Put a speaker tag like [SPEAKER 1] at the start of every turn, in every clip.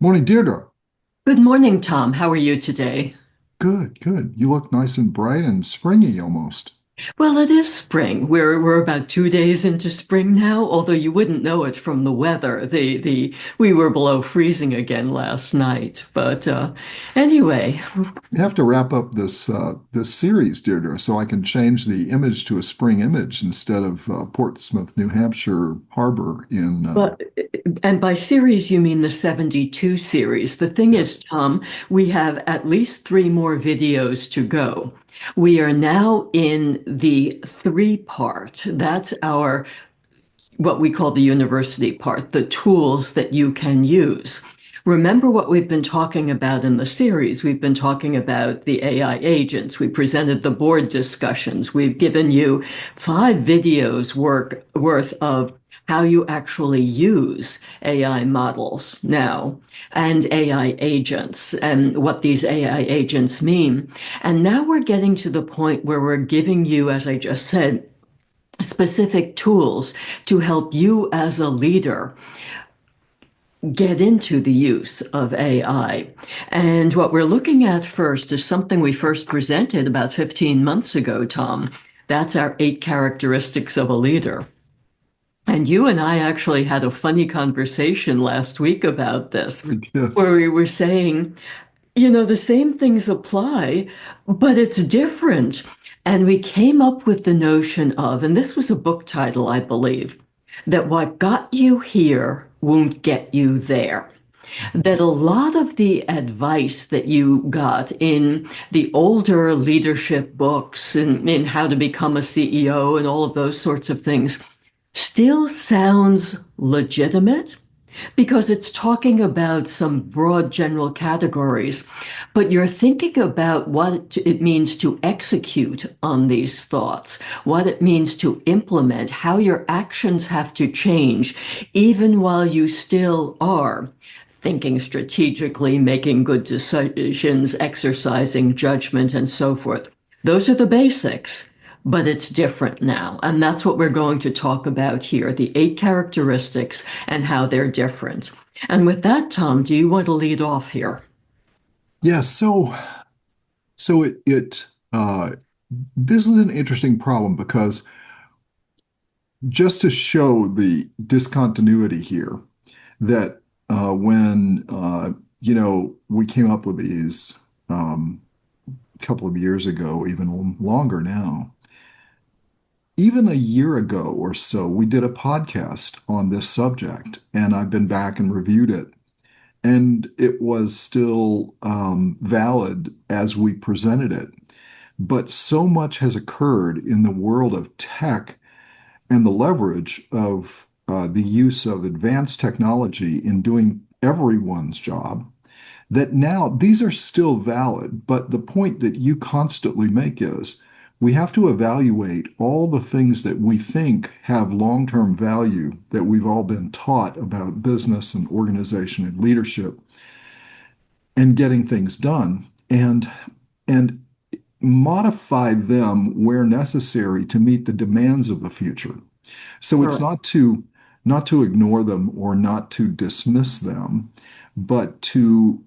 [SPEAKER 1] Morning, Deirdre.
[SPEAKER 2] Good morning, Tom. How are you today?
[SPEAKER 1] Good, good. You look nice and bright and springy almost.
[SPEAKER 2] Well, it is spring. We're about 2 days into spring now, although you wouldn't know it from the weather. The we were below freezing again last night. But anyway,
[SPEAKER 1] We have to wrap up this series, Deirdre, so I can change the image to a spring image instead of Portsmouth, New Hampshire harbor in
[SPEAKER 2] but and by series you mean the 72 series. The thing
[SPEAKER 1] yeah.
[SPEAKER 2] is, Tom, we have at least three more videos to go. We are now in the three part. That's our what we call the university part, the tools that you can use. Remember what we've been talking about in the series. We've been talking about the AI agents. We presented the board discussions. We've given you 5 videos worth of how you actually use AI models now and AI agents and what these AI agents mean. And now we're getting to the point where we're giving you, as I just said, specific tools to help you as a leader get into the use of AI. And what we're looking at first is something we first presented about 15 months ago, Tom. That's our 8 characteristics of a leader. And you and I actually had a funny conversation last week about this,
[SPEAKER 1] We did.
[SPEAKER 2] where we were saying, the same things apply, but it's different. And we came up with the notion of, and this was a book title, I believe, that what got you here won't get you there. That a lot of the advice that you got in the older leadership books and in how to become a CEO and all of those sorts of things still sounds legitimate because it's talking about some broad general categories, but you're thinking about what it means to execute on these thoughts, what it means to implement, how your actions have to change, even while you still are thinking strategically, making good decisions, exercising judgment, and so forth. Those are the basics, but it's different now. And that's what we're going to talk about here, the 8 characteristics and how they're different. And with that, Tom, do you want to lead off here?
[SPEAKER 1] Yeah, so it this is an interesting problem because just to show the discontinuity here that when we came up with these a couple of years ago, even longer now. Even a year ago or so, we did a podcast on this subject, and I've been back and reviewed it, and it was still valid as we presented it. But so much has occurred in the world of tech and the leverage of the use of advanced technology in doing everyone's job that now these are still valid, but the point that you constantly make is we have to evaluate all the things that we think have long-term value that we've all been taught about business and organization and leadership and getting things done and modify them where necessary to meet the demands of the future. So it's
[SPEAKER 2] Correct.
[SPEAKER 1] not to ignore them or not to dismiss them, but to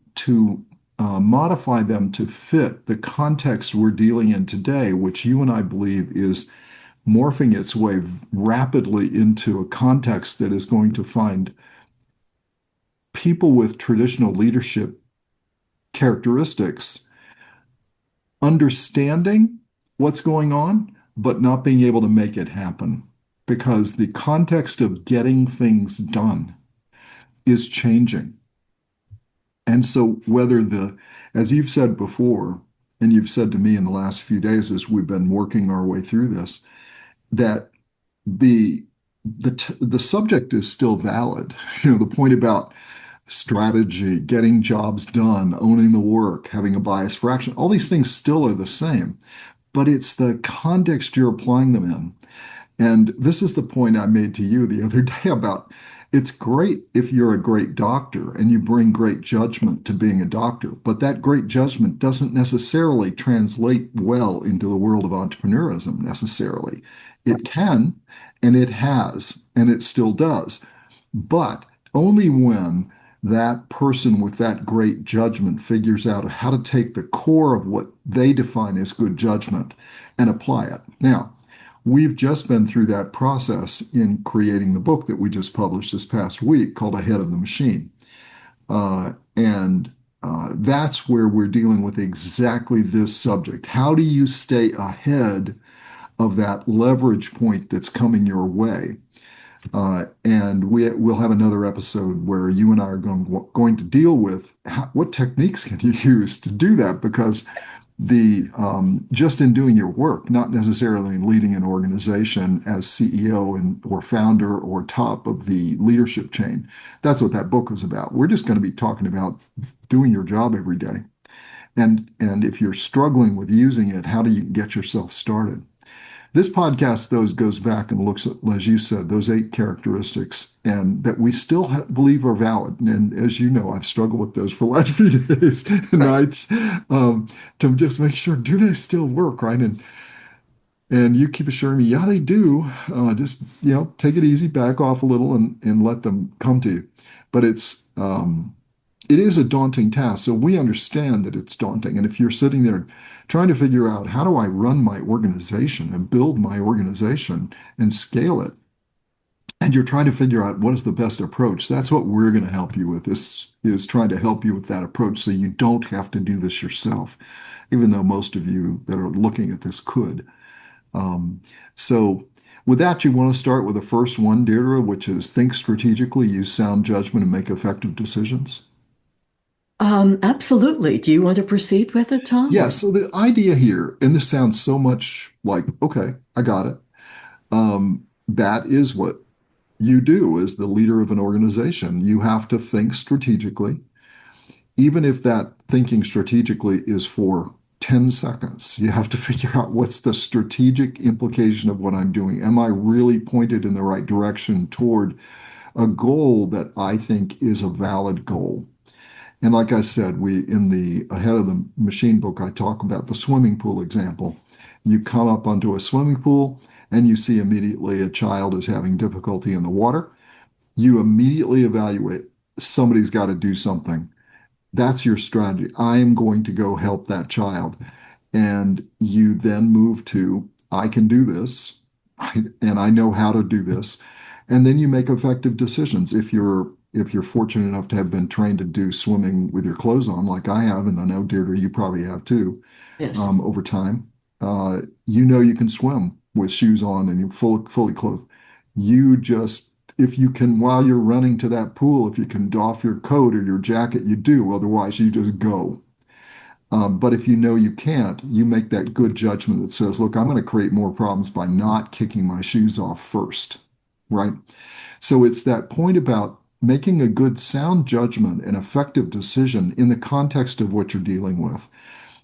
[SPEAKER 1] modify them to fit the context we're dealing in today, which you and I believe is morphing its way rapidly into a context that is going to find people with traditional leadership characteristics understanding what's going on, but not being able to make it happen because the context of getting things done is changing. And so, as you've said before, and you've said to me in the last few days as we've been working our way through this, that the the subject is still valid. The point about strategy, getting jobs done, owning the work, having a bias for action, all these things still are the same, but it's the context you're applying them in. And this is the point I made to you the other day about it's great if you're a great doctor and you bring great judgment to being a doctor, but that great judgment doesn't necessarily translate well into the world of entrepreneurism necessarily. It can, and it has, and it still does, but only when that person with that great judgment figures out how to take the core of what they define as good judgment and apply it. Now, we've just been through that process in creating the book that we just published this past week called Ahead of the Machine. And that's where we're dealing with exactly this subject. How do you stay ahead of that leverage point that's coming your way? And we'll have another episode where you and I are going to deal with what techniques can you use to do that, because the just in doing your work, not necessarily in leading an organization as CEO or founder or top of the leadership chain. That's what that book was about. We're just going to be talking about doing your job every day. And if you're struggling with using it, how do you get yourself started? This podcast, though, goes back and looks at, as you said, those 8 characteristics, and that we still believe are valid. And as you know, I've struggled with those for the last few days and
[SPEAKER 2] Right.
[SPEAKER 1] nights, to just make sure, do they still work, right? And you keep assuring me, yeah, they do. Just take it easy, back off a little, and let them come to you. But it is a daunting task. So we understand that it's daunting. And if you're sitting there trying to figure out, how do I run my organization and build my organization and scale it, and you're trying to figure out what is the best approach, that's what we're going to help you with. This is trying to help you with that approach so you don't have to do this yourself, even though most of you that are looking at this could. Um, so with that, you want to start with the first one, Deirdre, which is think strategically, use sound judgment, and make effective decisions.
[SPEAKER 2] Absolutely. Do you want to proceed with it, Tom?
[SPEAKER 1] Yeah, so the idea here, and this sounds so much like, okay, I got it. That is what you do as the leader of an organization. You have to think strategically, even if that thinking strategically is for 10 seconds. You have to figure out, what's the strategic implication of what I'm doing? Am I really pointed in the right direction toward a goal that I think is a valid goal? And like I said, we in the Ahead of the Machine book, I talk about the swimming pool example. You come up onto a swimming pool and you see immediately a child is having difficulty in the water. You immediately evaluate, somebody's got to do something. That's your strategy. I am going to go help that child. And you then move to, I can do this, right? And I know how to do this. And then you make effective decisions. If you're fortunate enough to have been trained to do swimming with your clothes on, like I have, and I know, Deirdre, you probably have too,
[SPEAKER 2] Yes.
[SPEAKER 1] over time, you know you can swim with shoes on and you're fully clothed. You just, if you can, while you're running to that pool, if you can doff your coat or your jacket, you do. Otherwise, you just go. But if you know you can't, you make that good judgment that says, look, I'm going to create more problems by not kicking my shoes off first, right? So it's that point about making a good sound judgment and effective decision in the context of what you're dealing with.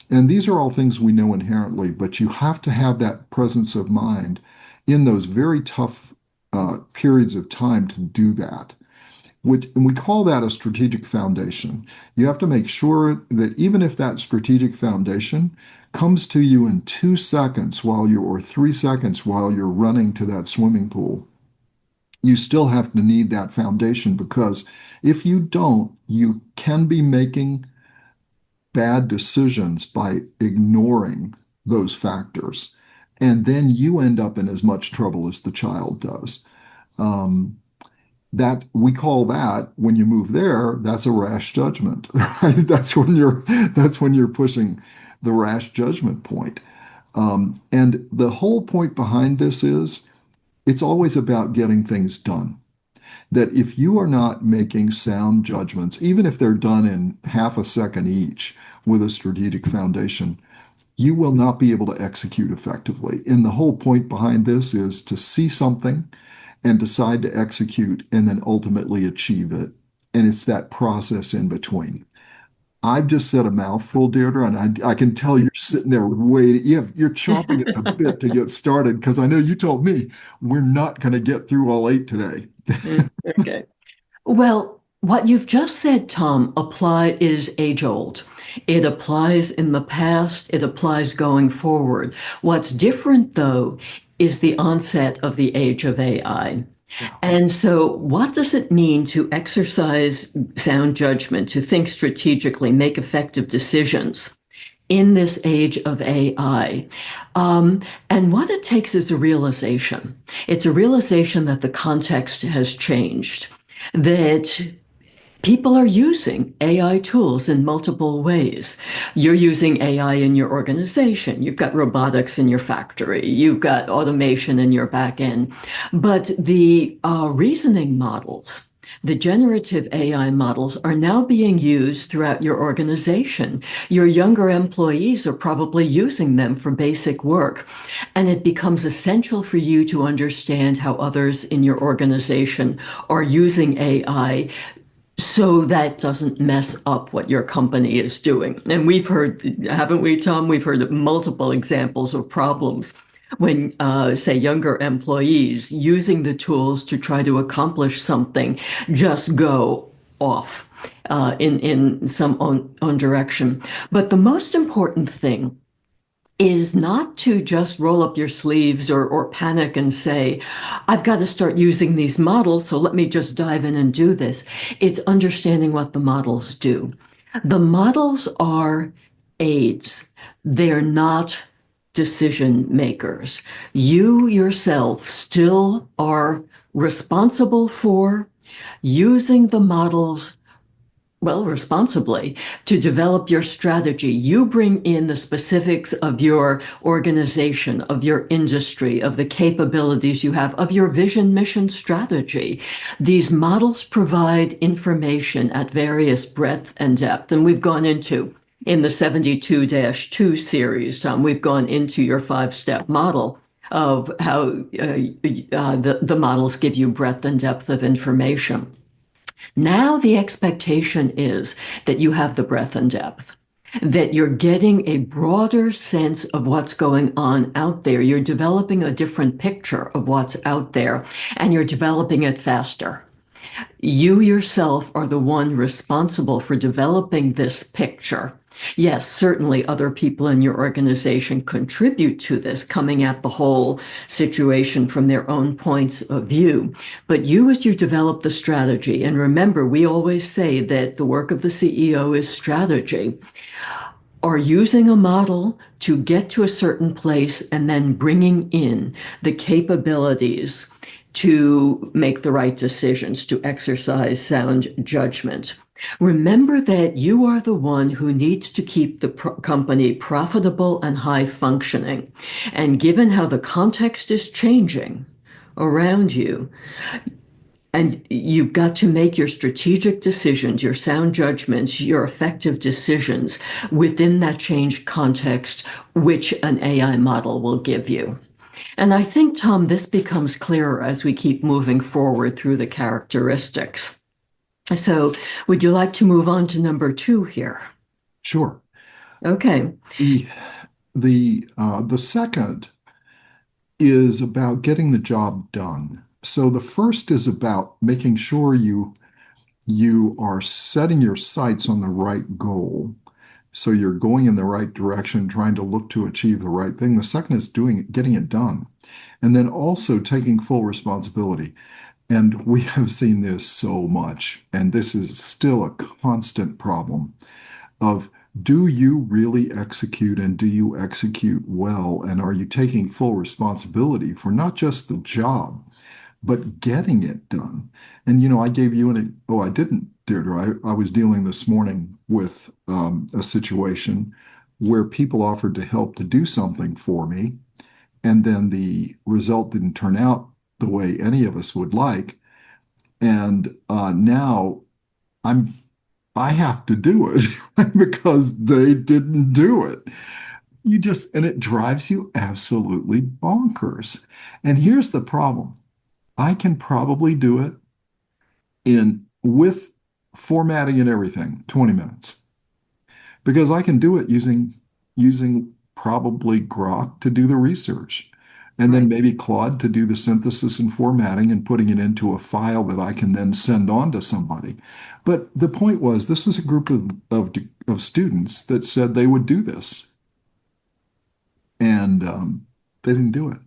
[SPEAKER 1] And these are all things we know inherently, but you have to have that presence of mind in those very tough periods of time to do that. And we call that a strategic foundation. You have to make sure that even if that strategic foundation comes to you in 2 seconds or 3 seconds while you're running to that swimming pool, you still have to need that foundation, because if you don't, you can be making bad decisions by ignoring those factors. And then you end up in as much trouble as the child does. Um, that we call that, when you move there, that's a rash judgment, right? That's when you're pushing the rash judgment point. And the whole point behind this is, it's always about getting things done. That if you are not making sound judgments, even if they're done in half a second each with a strategic foundation, you will not be able to execute effectively. And the whole point behind this is to see something and decide to execute and then ultimately achieve it. And it's that process in between. I've just said a mouthful, Deirdre, and I can tell you're sitting there waiting. You're chomping at the bit to get started, because I know you told me we're not going to get through all 8 today.
[SPEAKER 2] Okay. Well, what you've just said, Tom, is age old. It applies in the past, it applies going forward. What's different, though, is the onset of the age of AI.
[SPEAKER 1] Yeah.
[SPEAKER 2] And so, what does it mean to exercise sound judgment, to think strategically, make effective decisions in this age of AI? And what it takes is a realization. It's a realization that the context has changed, that people are using AI tools in multiple ways. You're using AI in your organization. You've got robotics in your factory. You've got automation in your back end. But the reasoning models, the generative AI models are now being used throughout your organization. Your younger employees are probably using them for basic work. And it becomes essential for you to understand how others in your organization are using AI so that doesn't mess up what your company is doing. And we've heard, haven't we, Tom? We've heard multiple examples of problems when, say, younger employees using the tools to try to accomplish something just go off in some own direction. But the most important thing is not to just roll up your sleeves or panic and say, I've got to start using these models, so let me just dive in and do this. It's understanding what the models do. The models are aids, they're not decision makers. You yourself still are responsible for using the models responsibly to develop your strategy. You bring in the specifics of your organization, of your industry, of the capabilities you have, of your vision, mission, strategy. These models provide information at various breadth and depth, and we've gone into in the 72-2 series, we've gone into your five-step model of how the models give you breadth and depth of information. Now the expectation is that you have the breadth and depth, that you're getting a broader sense of what's going on out there. You're developing a different picture of what's out there, and you're developing it faster. You yourself are the one responsible for developing this picture. Yes, certainly other people in your organization contribute to this, coming at the whole situation from their own points of view. But you, as you develop the strategy, and remember, we always say that the work of the CEO is strategy, are using a model to get to a certain place and then bringing in the capabilities to make the right decisions, to exercise sound judgment. Remember that you are the one who needs to keep the company profitable and high functioning. And given how the context is changing around you, and you've got to make your strategic decisions, your sound judgments, your effective decisions within that changed context, which an AI model will give you. And I think, Tom, this becomes clearer as we keep moving forward through the characteristics. So, would you like to move on to number two here?
[SPEAKER 1] Sure.
[SPEAKER 2] Okay.
[SPEAKER 1] The the second is about getting the job done. So the first is about making sure you are setting your sights on the right goal. So you're going in the right direction, trying to look to achieve the right thing. The second is getting it done. And then also taking full responsibility. And we have seen this so much, and this is still a constant problem of do you really execute and do you execute well? And are you taking full responsibility for not just the job, but getting it done? And, I gave you oh, I didn't, Deirdre. I was dealing this morning with a situation where people offered to help to do something for me, and then the result didn't turn out the way any of us would like. And now I'm I have to do it because they didn't do it. And it drives you absolutely bonkers. And here's the problem. I can probably do it in with formatting and everything, 20 minutes. Because I can do it using probably Grok to do the research, and then
[SPEAKER 2] Right.
[SPEAKER 1] maybe Claude to do the synthesis and formatting and putting it into a file that I can then send on to somebody. But the point was, this is a group of students that said they would do this, and they didn't do it.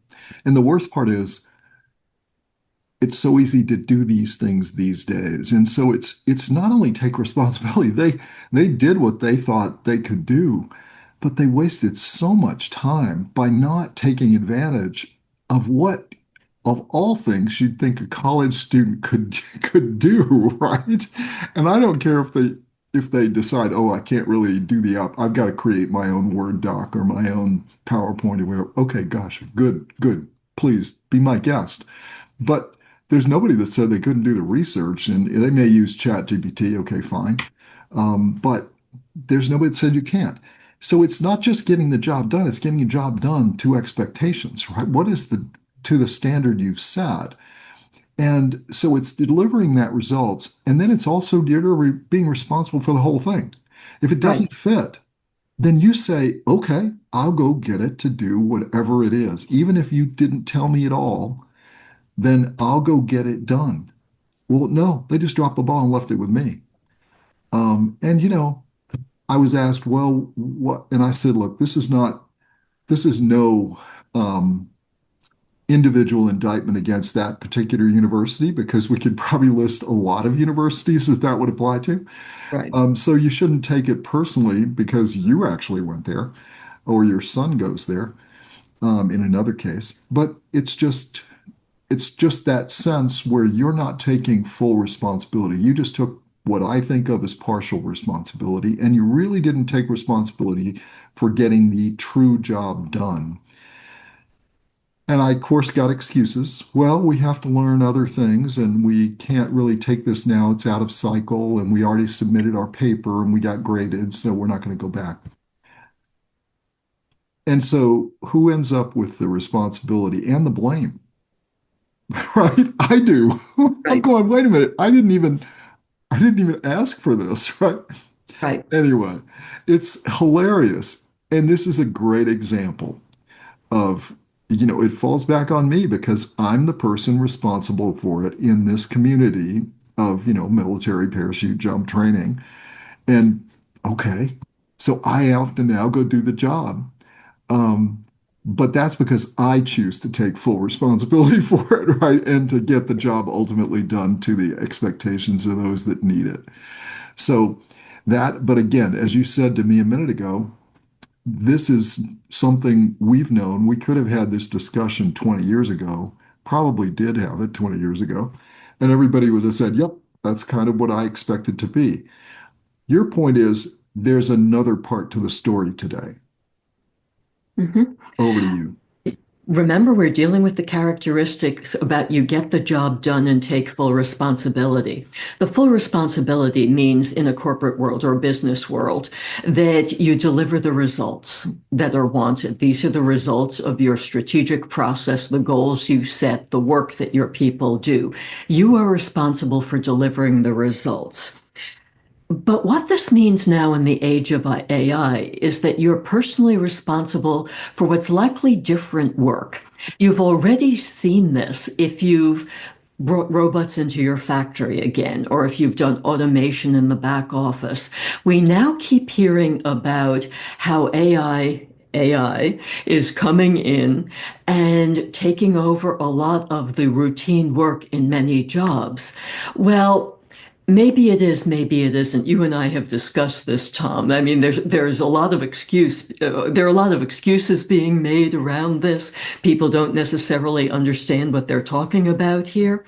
[SPEAKER 1] And the worst part is, it's so easy to do these things these days. And so it's not only take responsibility, they did what they thought they could do, but they wasted so much time by not taking advantage of what of all things you'd think a college student could do, right? And I don't care if they decide, oh, I can't really do the app. I've got to create my own Word doc or my own PowerPoint or whatever. Okay, gosh, good, good. Please be my guest. But there's nobody that said they couldn't do the research, and they may use ChatGPT. Okay, fine. But there's nobody that said you can't. So it's not just getting the job done, it's getting the job done to expectations, right? What is the to the standard you've set? And so it's delivering that results. And then it's also being responsible for the whole thing. If it
[SPEAKER 2] Right,
[SPEAKER 1] doesn't fit, then you say, okay, I'll go get it to do whatever it is. Even if you didn't tell me at all, then I'll go get it done. Well, no, they just dropped the ball and left it with me. And I was asked, well, what? And I said, look, this is no individual indictment against that particular university because we could probably list a lot of universities that that would apply to.
[SPEAKER 2] right,
[SPEAKER 1] So you shouldn't take it personally because you actually went there or your son goes there in another case. But it's just that sense where you're not taking full responsibility. You just took what I think of as partial responsibility, and you really didn't take responsibility for getting the true job done. And I, of course, got excuses. Well, we have to learn other things, and we can't really take this now. It's out of cycle, and we already submitted our paper and we got graded, so we're not going to go back. And so, who ends up with the responsibility and the blame? Right? I do. I'm
[SPEAKER 2] right,
[SPEAKER 1] going, wait a minute. I didn't even ask for this, right?
[SPEAKER 2] right.
[SPEAKER 1] Anyway, it's hilarious. And this is a great example of, it falls back on me because I'm the person responsible for it in this community of, military parachute jump training. And okay, so I have to now go do the job. Um, but that's because I choose to take full responsibility for it, right? And to get the job ultimately done to the expectations of those that need it. So but again, as you said to me a minute ago, this is something we've known. We could have had this discussion 20 years ago, probably did have it 20 years ago, and everybody would have said, yep, that's kind of what I expected to be. Your point is there's another part to the story today.
[SPEAKER 2] Mhm.
[SPEAKER 1] Over to you.
[SPEAKER 2] Remember, we're dealing with the characteristics about you get the job done and take full responsibility. The full responsibility means in a corporate world or a business world that you deliver the results that are wanted. These are the results of your strategic process, the goals you set, the work that your people do. You are responsible for delivering the results. But what this means now in the age of AI is that you're personally responsible for what's likely different work. You've already seen this if you've brought robots into your factory again, or if you've done automation in the back office. We now keep hearing about how AI is coming in and taking over a lot of the routine work in many jobs. Well, maybe it is, maybe it isn't. You and I have discussed this, Tom. I mean, there's a lot of there are a lot of excuses being made around this. People don't necessarily understand what they're talking about here.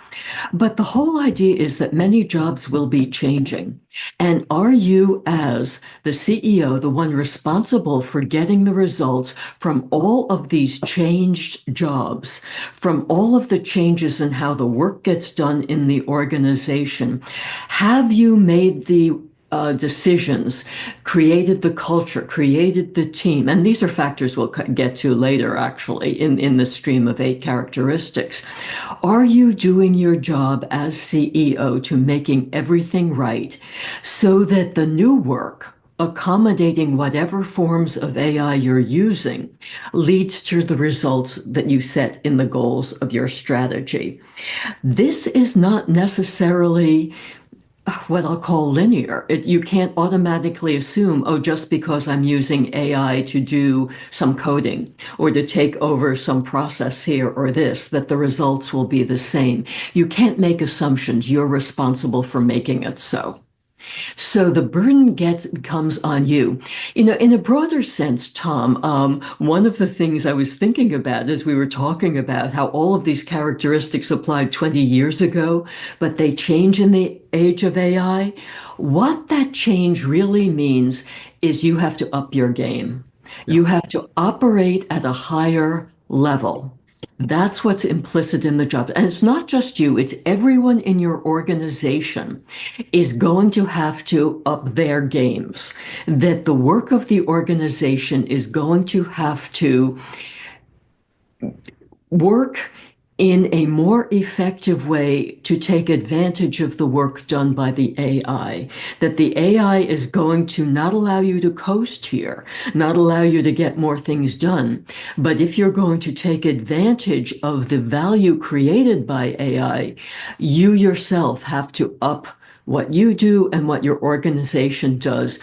[SPEAKER 2] But the whole idea is that many jobs will be changing. And are you, as the CEO, the one responsible for getting the results from all of these changed jobs, from all of the changes in how the work gets done in the organization? Have you made the decisions, created the culture, created the team? And these are factors we'll get to later, actually, in the stream of 8 characteristics. Are you doing your job as CEO to making everything right so that the new work, accommodating whatever forms of AI you're using, leads to the results that you set in the goals of your strategy? This is not necessarily what I'll call linear. You can't automatically assume, oh, just because I'm using AI to do some coding or to take over some process here or this, that the results will be the same. You can't make assumptions. You're responsible for making it so. So the burden comes on you. In a broader sense, Tom, one of the things I was thinking about as we were talking about how all of these characteristics applied 20 years ago, but they change in the age of AI. What that change really means is you have to up your game.
[SPEAKER 1] Yeah.
[SPEAKER 2] You have to operate at a higher level. That's what's implicit in the job. And it's not just you, it's everyone in your organization is going to have to up their games. That the work of the organization is going to have to work in a more effective way to take advantage of the work done by the AI. That the AI is going to not allow you to coast here, not allow you to get more things done. But if you're going to take advantage of the value created by AI, you yourself have to up what you do and what your organization does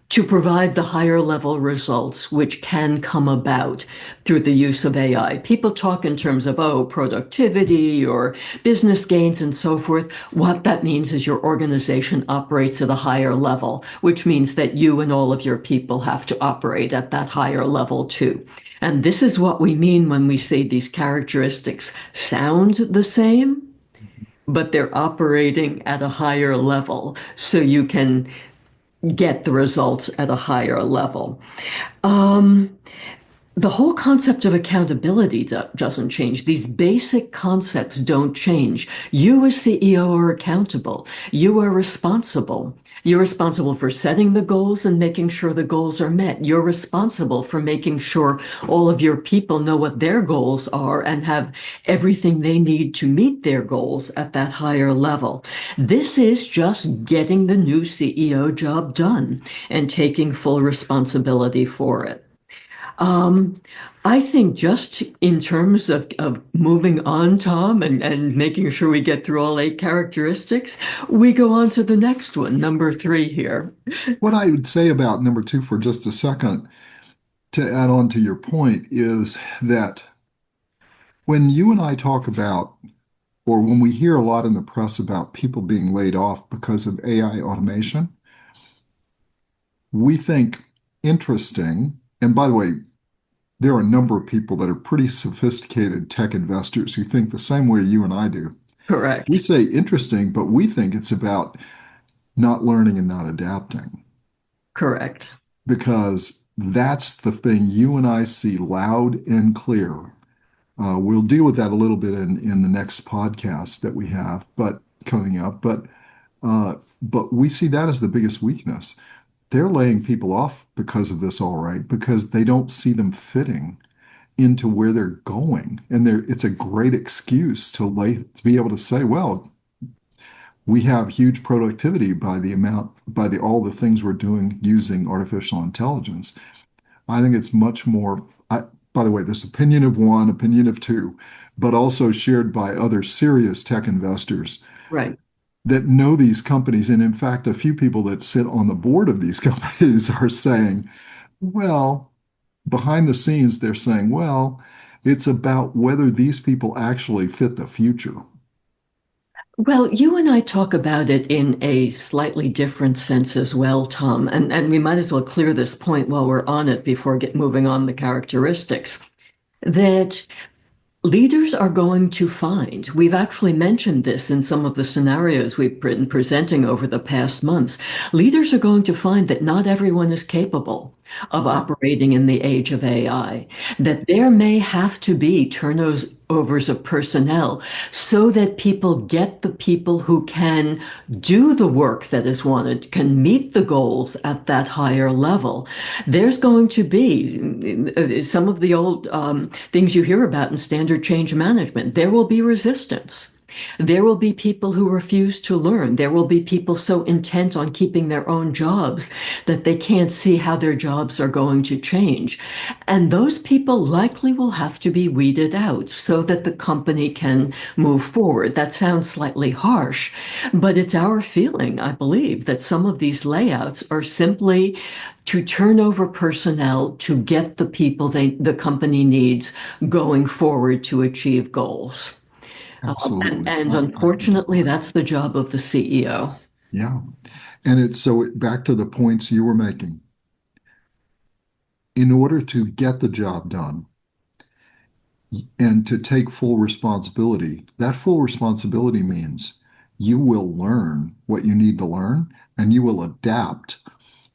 [SPEAKER 2] to provide the higher level results which can come about through the use of AI. People talk in terms of, oh, productivity or business gains and so forth. What that means is your organization operates at a higher level, which means that you and all of your people have to operate at that higher level too. And this is what we mean when we say these characteristics sound the same, but they're operating at a higher level so you can get the results at a higher level. Um, the whole concept of accountability doesn't change. These basic concepts don't change. You as CEO are accountable. You are responsible. You're responsible for setting the goals and making sure the goals are met. You're responsible for making sure all of your people know what their goals are and have everything they need to meet their goals at that higher level. This is just getting the new CEO job done and taking full responsibility for it. Um, I think just in terms of moving on, Tom, and making sure we get through all 8 characteristics, we go on to the next one, number 3 here.
[SPEAKER 1] What I would say about number two for just a second, to add on to your point, is that when you and I talk about, or when we hear a lot in the press about people being laid off because of AI automation, we think interesting. And by the way, there are a number of people that are pretty sophisticated tech investors who think the same way you and I do. We
[SPEAKER 2] Correct.
[SPEAKER 1] say interesting, but we think it's about not learning and not adapting,
[SPEAKER 2] Correct.
[SPEAKER 1] because that's the thing you and I see loud and clear. We'll deal with that a little bit in the next podcast that we have, but coming up. But we see that as the biggest weakness. They're laying people off because of this, all right, because they don't see them fitting into where they're going, and it's a great excuse to be able to say, well, we have huge productivity by all the things we're doing using artificial intelligence. I think it's much more, by the way, this opinion of one, opinion of two, but also shared by other serious tech investors
[SPEAKER 2] Right.
[SPEAKER 1] that know these companies. And in fact, a few people that sit on the board of these companies are saying, well, behind the scenes, they're saying, well, it's about whether these people actually fit the future.
[SPEAKER 2] Well, you and I talk about it in a slightly different sense as well, Tom, and we might as well clear this point while we're on it before moving on the characteristics. That leaders are going to find, we've actually mentioned this in some of the scenarios we've been presenting over the past months. Leaders are going to find that not everyone is capable of
[SPEAKER 1] Yeah.
[SPEAKER 2] operating in the age of AI, that there may have to be turnovers of personnel so that people get the people who can do the work that is wanted, can meet the goals at that higher level. There's going to be some of the old things you hear about in standard change management. There will be resistance. There will be people who refuse to learn. There will be people so intent on keeping their own jobs that they can't see how their jobs are going to change. And those people likely will have to be weeded out so that the company can move forward. That sounds slightly harsh, but it's our feeling, I believe, that some of these layouts are simply to turn over personnel to get the people the company needs going forward to achieve goals.
[SPEAKER 1] Absolutely.
[SPEAKER 2] And
[SPEAKER 1] I couldn't
[SPEAKER 2] unfortunately,
[SPEAKER 1] agree.
[SPEAKER 2] that's the job of the CEO.
[SPEAKER 1] Yeah. And it's so back to the points you were making. In order to get the job done and to take full responsibility, that full responsibility means you will learn what you need to learn and you will adapt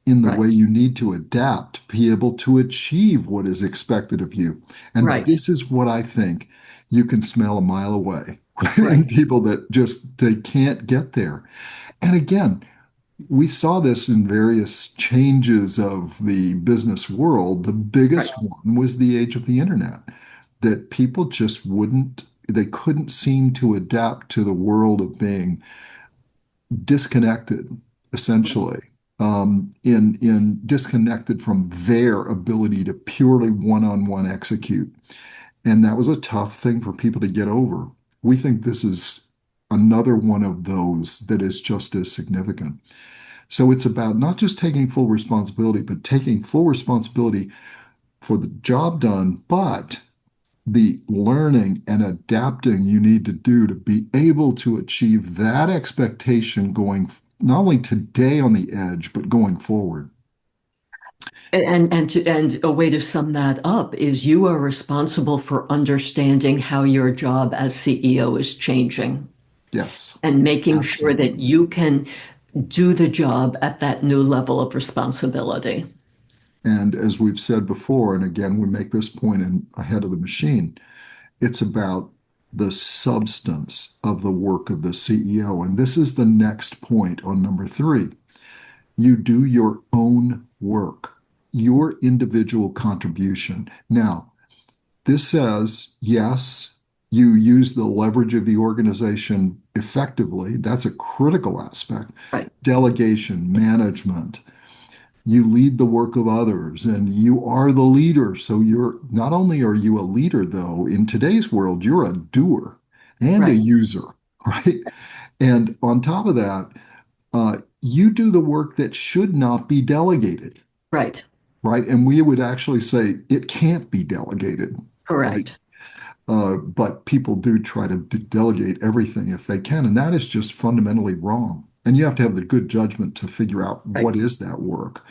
[SPEAKER 1] in the
[SPEAKER 2] Right,
[SPEAKER 1] way you need to adapt to be able to achieve what is expected of you. And
[SPEAKER 2] right,
[SPEAKER 1] this is what I think you can smell a mile away in
[SPEAKER 2] right,
[SPEAKER 1] people that just they can't get there. And again, we saw this in various changes of the business world. The
[SPEAKER 2] right,
[SPEAKER 1] biggest one was the age of the internet, that people just wouldn't, they couldn't seem to adapt to the world of being disconnected, essentially, in disconnected from their ability to purely one-on-one execute. And that was a tough thing for people to get over. We think this is another one of those that is just as significant. So it's about not just taking full responsibility, but taking full responsibility for the job done, but the learning and adapting you need to do to be able to achieve that expectation going not only today on the edge, but going forward.
[SPEAKER 2] and a way to sum that up is you are responsible for understanding how your job as CEO is changing
[SPEAKER 1] Yes,
[SPEAKER 2] and making sure that
[SPEAKER 1] absolutely.
[SPEAKER 2] you can do the job at that new level of responsibility.
[SPEAKER 1] And as we've said before, and again, we make this point in Ahead of the Machine, it's about the substance of the work of the CEO. And this is the next point on number three. You do your own work, your individual contribution. Now, this says, yes, you use the leverage of the organization effectively. That's a critical aspect.
[SPEAKER 2] Right,
[SPEAKER 1] Delegation, management. You lead the work of others and you are the leader. So you're not only are you a leader, though, in today's world, you're a doer and a
[SPEAKER 2] right,
[SPEAKER 1] user, right? And on top of that, you do the work that should not be delegated,
[SPEAKER 2] right,
[SPEAKER 1] right? And we would actually say it can't be delegated, right?
[SPEAKER 2] correct.
[SPEAKER 1] But people do try to delegate everything if they can, and that is just fundamentally wrong. And you have to have the good judgment to figure out
[SPEAKER 2] Right,
[SPEAKER 1] what is that work.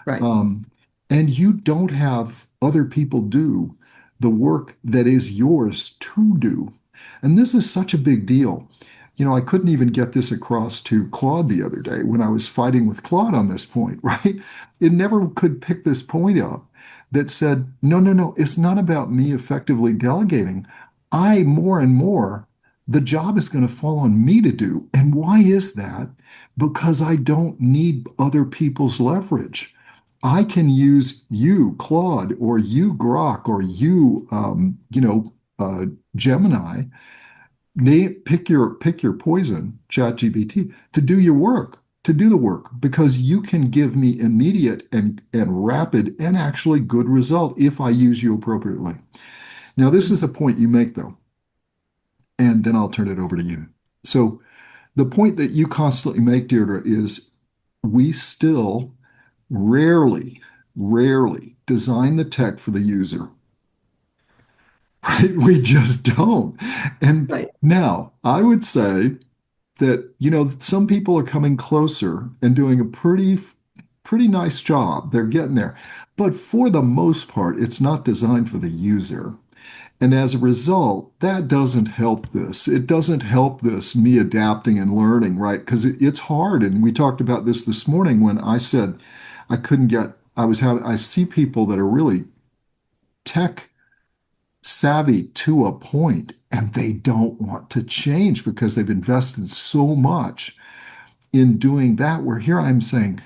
[SPEAKER 2] right.
[SPEAKER 1] Um, and you don't have other people do the work that is yours to do. And this is such a big deal. You know, I couldn't even get this across to Claude the other day when I was fighting with Claude on this point, right? It never could pick this point up that said, no, no, no, it's not about me effectively delegating. I more and more, the job is going to fall on me to do. And why is that? Because I don't need other people's leverage. I can use you, Claude, or you, Grok, or you, Gemini. Pick your poison, ChatGPT, to do your work, to do the work, because you can give me immediate and rapid and actually good result if I use you appropriately. Now, this is the point you make, though, and then I'll turn it over to you. So, the point that you constantly make, Deirdre, is we still rarely, rarely design the tech for the user, right? We just don't. And
[SPEAKER 2] Right.
[SPEAKER 1] now I would say that, some people are coming closer and doing a pretty nice job. They're getting there. But for the most part, it's not designed for the user. And as a result, that doesn't help this. It doesn't help this me adapting and learning, right? Because it's hard. And we talked about this morning when I said I couldn't get, I see people that are really tech savvy to a point and they don't want to change because they've invested so much in doing that. Where here I'm saying,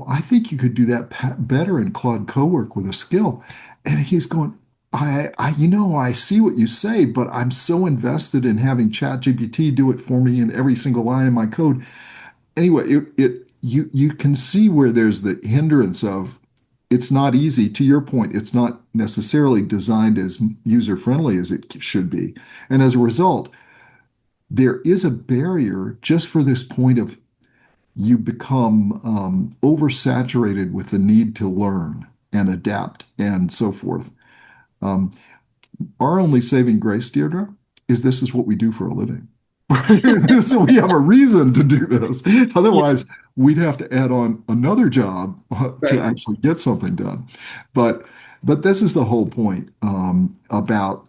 [SPEAKER 1] I think you could do that better in Claude Cowork with a skill. And he's going, I see what you say, but I'm so invested in having ChatGPT do it for me in every single line of my code. Anyway, you can see where there's the hindrance of it's not easy. To your point, it's not necessarily designed as user friendly as it should be. And as a result, there is a barrier just for this point of you become oversaturated with the need to learn and adapt and so forth. Um, our only saving grace, Deirdre, is this is what we do for a living. So we have a reason to do this.
[SPEAKER 2] Yeah,
[SPEAKER 1] Otherwise, we'd have to add on another job to
[SPEAKER 2] right.
[SPEAKER 1] actually get something done. But this is the whole point about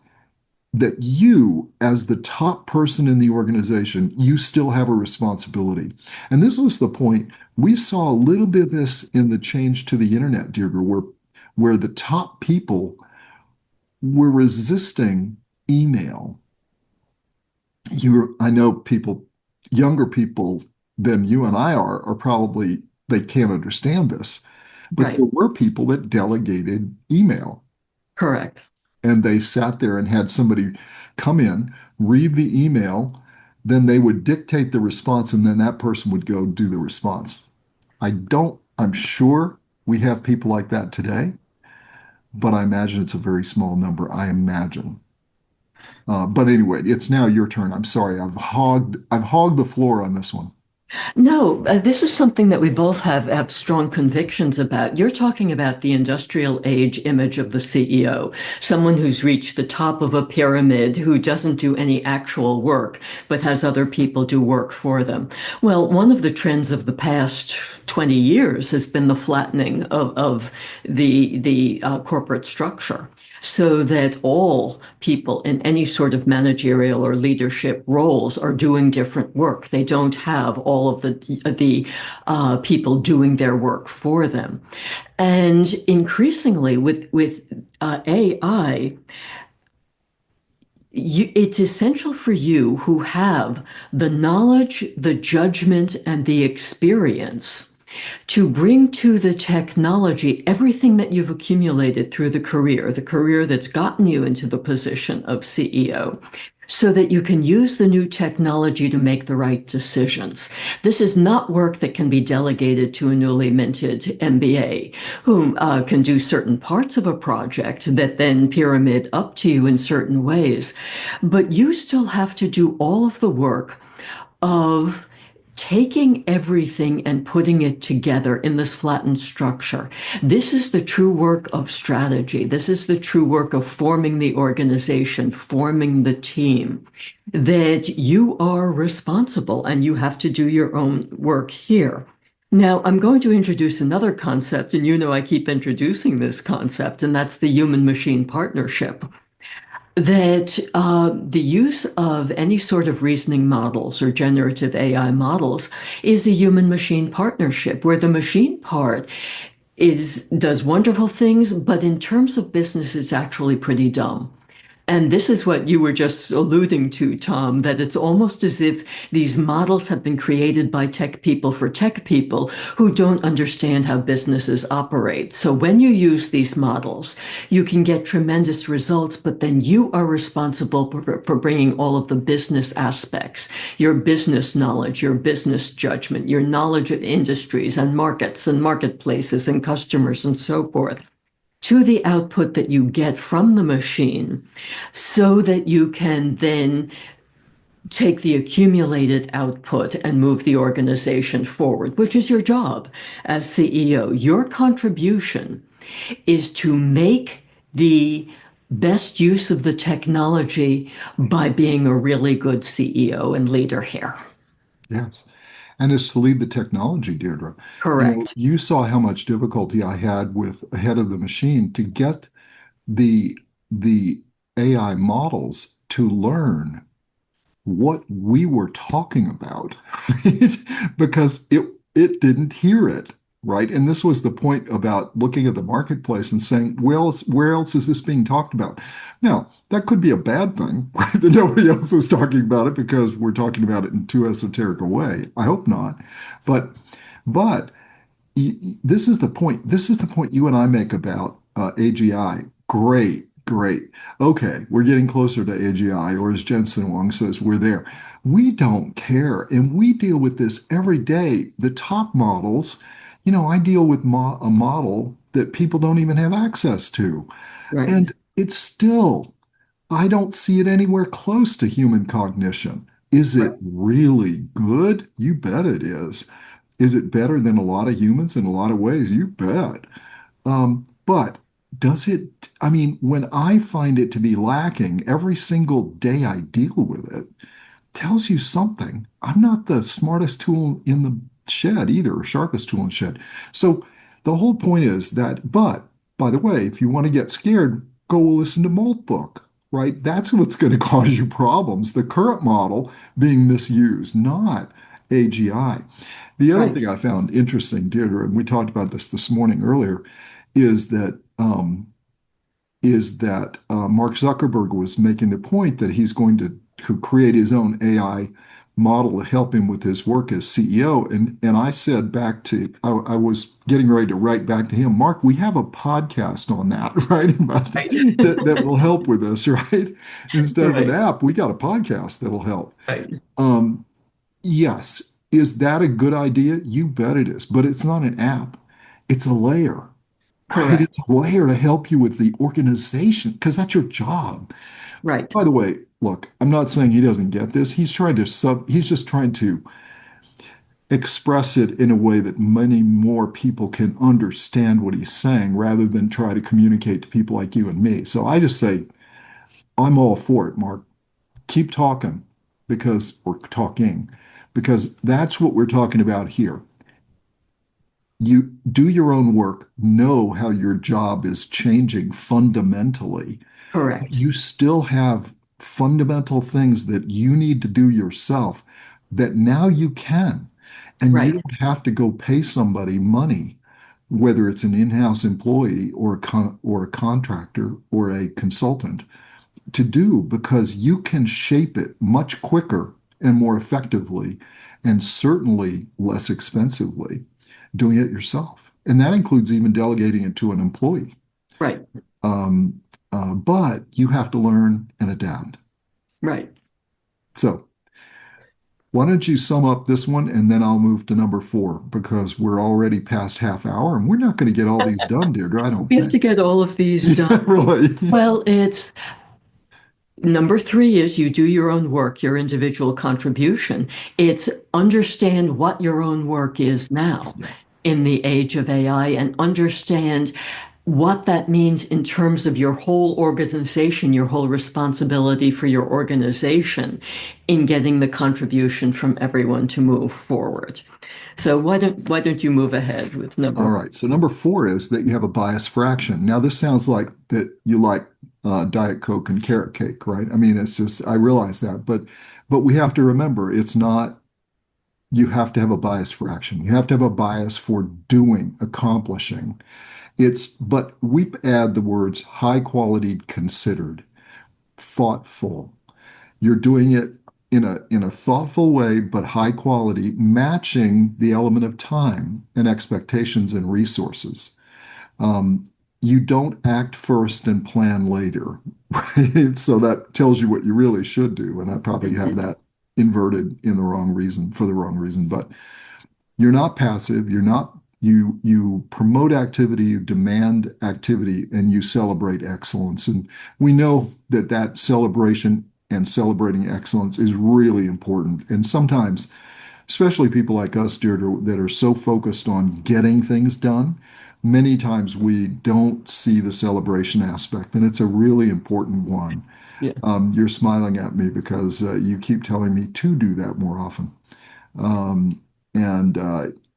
[SPEAKER 1] that you, as the top person in the organization, you still have a responsibility. And this was the point. We saw a little bit of this in the change to the internet, Deirdre, where the top people were resisting email. I know people, younger people than you and I are probably, they can't understand this, but
[SPEAKER 2] Right.
[SPEAKER 1] there were people that delegated email
[SPEAKER 2] Correct.
[SPEAKER 1] and they sat there and had somebody come in, read the email, then they would dictate the response, and then that person would go do the response. I'm sure we have people like that today, but I imagine it's a very small number. I imagine. But anyway, it's now your turn. I'm sorry. I've hogged the floor on this one.
[SPEAKER 2] No, this is something that we both have strong convictions about. You're talking about the industrial age image of the CEO, someone who's reached the top of a pyramid, who doesn't do any actual work, but has other people do work for them. Well, one of the trends of the past 20 years has been the flattening of the corporate structure, so that all people in any sort of managerial or leadership roles are doing different work. They don't have all of the people doing their work for them. And increasingly with AI, it's essential for you who have the knowledge, the judgment, and the experience to bring to the technology everything that you've accumulated through the career that's gotten you into the position of CEO, so that you can use the new technology to make the right decisions. This is not work that can be delegated to a newly minted MBA who can do certain parts of a project that then pyramid up to you in certain ways. But you still have to do all of the work of taking everything and putting it together in this flattened structure. This is the true work of strategy. This is the true work of forming the organization, forming the team, that you are responsible and you have to do your own work here. Now, I'm going to introduce another concept, and you know I keep introducing this concept, and that's the human machine partnership, that the use of any sort of reasoning models or generative AI models is a human machine partnership where the machine part does wonderful things, but in terms of business, it's actually pretty dumb. And this is what you were just alluding to, Tom, that it's almost as if these models have been created by tech people for tech people who don't understand how businesses operate. So when you use these models, you can get tremendous results, but then you are responsible for bringing all of the business aspects, your business knowledge, your business judgment, your knowledge of industries and markets and marketplaces and customers and so forth, to the output that you get from the machine, so that you can then take the accumulated output and move the organization forward, which is your job as CEO. Your contribution is to make the best use of the technology by being a really good CEO and leader here.
[SPEAKER 1] Yes. And it's to lead the technology, Deirdre.
[SPEAKER 2] Correct.
[SPEAKER 1] You saw how much difficulty I had with ahead of the machine to get the the AI models to learn what we were talking about because it didn't hear it, right? And this was the point about looking at the marketplace and saying, well, where else is this being talked about? Now, that could be a bad thing, right? That nobody else is talking about it because we're talking about it in too esoteric a way. I hope not. But but this is the point. This is the point you and I make about AGI. Great. Great. Okay, we're getting closer to AGI, or as Jensen Wong says, we're there. We don't care, and we deal with this every day. The top models, I deal with a model that people don't even have access to,
[SPEAKER 2] Right,
[SPEAKER 1] and it's still, I don't see it anywhere close to human cognition. Is
[SPEAKER 2] right,
[SPEAKER 1] it really good? You bet it is. Is it better than a lot of humans in a lot of ways? You bet. But does it, I mean, when I find it to be lacking every single day I deal with it, tells you something. I'm not the smartest tool in the shed either, or sharpest tool in the shed. So the whole point is that, but by the way, if you want to get scared, go listen to Moltbook, right? That's what's going to cause you problems. The current model being misused, not AGI. The other
[SPEAKER 2] right.
[SPEAKER 1] thing I found interesting, Deirdre, and we talked about this morning earlier, is that Mark Zuckerberg was making the point that he's going to create his own AI model to help him with his work as CEO. And I said back to, I was getting ready to write back to him, Mark, we have a podcast on that, right?
[SPEAKER 2] Right.
[SPEAKER 1] That will help with this, right? Instead of an
[SPEAKER 2] Right,
[SPEAKER 1] app, we got a podcast that'll help.
[SPEAKER 2] right.
[SPEAKER 1] Um, yes. Is that a good idea? You bet it is. But it's not an app. It's a layer, right?
[SPEAKER 2] Correct.
[SPEAKER 1] It's a layer to help you with the organization because that's your job.
[SPEAKER 2] Right,
[SPEAKER 1] By the way, look, I'm not saying he doesn't get this. He's just trying to express it in a way that many more people can understand what he's saying rather than try to communicate to people like you and me. So I just say, I'm all for it, Mark. Keep talking we're talking, because that's what we're talking about here. You do your own work, know how your job is changing fundamentally.
[SPEAKER 2] correct.
[SPEAKER 1] You still have fundamental things that you need to do yourself that now you can. And you
[SPEAKER 2] Right,
[SPEAKER 1] don't have to go pay somebody money, whether it's an in-house employee or or a contractor or a consultant, to do because you can shape it much quicker and more effectively, and certainly less expensively doing it yourself. And that includes even delegating it to an employee.
[SPEAKER 2] right,
[SPEAKER 1] Um, but you have to learn and adapt.
[SPEAKER 2] right.
[SPEAKER 1] So, why don't you sum up this one and then I'll move to number four because we're already past half hour and we're not going to get all these done, Deirdre, I don't
[SPEAKER 2] We have
[SPEAKER 1] think.
[SPEAKER 2] to get all of these done.
[SPEAKER 1] Yeah, really.
[SPEAKER 2] Well, it's number three is you do your own work, your individual contribution. It's understand what your own work is now
[SPEAKER 1] Yeah.
[SPEAKER 2] in the age of AI and understand what that means in terms of your whole organization, your whole responsibility for your organization in getting the contribution from everyone to move forward. So why don't you move ahead with
[SPEAKER 1] All
[SPEAKER 2] number
[SPEAKER 1] right. So number four is that you have a bias fraction. Now, this sounds like that you like Diet Coke and carrot cake, right? I mean, it's just I realize that, but we have to remember it's not. You have to have a bias fraction. You have to have a bias for doing, accomplishing. But we add the words high quality, considered, thoughtful. You're doing it in a thoughtful way, but high quality, matching the element of time and expectations and resources. Um, you don't act first and plan later, right? So that tells you what you really should do, and I probably have
[SPEAKER 2] Mhm.
[SPEAKER 1] that inverted in the wrong reason for the wrong reason. But you're not passive. You promote activity, you demand activity, and you celebrate excellence. And we know that celebration and celebrating excellence is really important. And sometimes, especially people like us, Deirdre, that are so focused on getting things done, many times we don't see the celebration aspect, and it's a really important one.
[SPEAKER 2] Yeah.
[SPEAKER 1] You're smiling at me because you keep telling me to do that more often. Um, and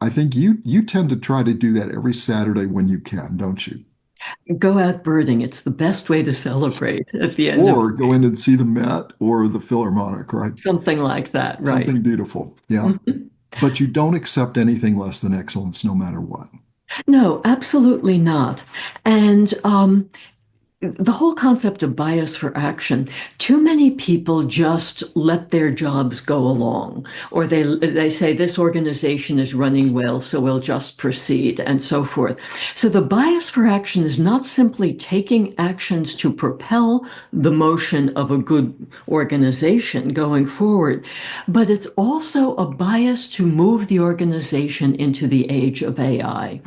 [SPEAKER 1] I think you tend to try to do that every Saturday when you can, don't you?
[SPEAKER 2] Go out birding. It's the best way to celebrate at the end of
[SPEAKER 1] Or go in and see the Met or the Philharmonic, right?
[SPEAKER 2] something like that, right?
[SPEAKER 1] Something beautiful. Yeah.
[SPEAKER 2] Mhm.
[SPEAKER 1] But you don't accept anything less than excellence, no matter what.
[SPEAKER 2] No, absolutely not. And the whole concept of bias for action, too many people just let their jobs go along, or they say this organization is running well, so we'll just proceed, and so forth. So the bias for action is not simply taking actions to propel the motion of a good organization going forward, but it's also a bias to move the organization into the age of AI.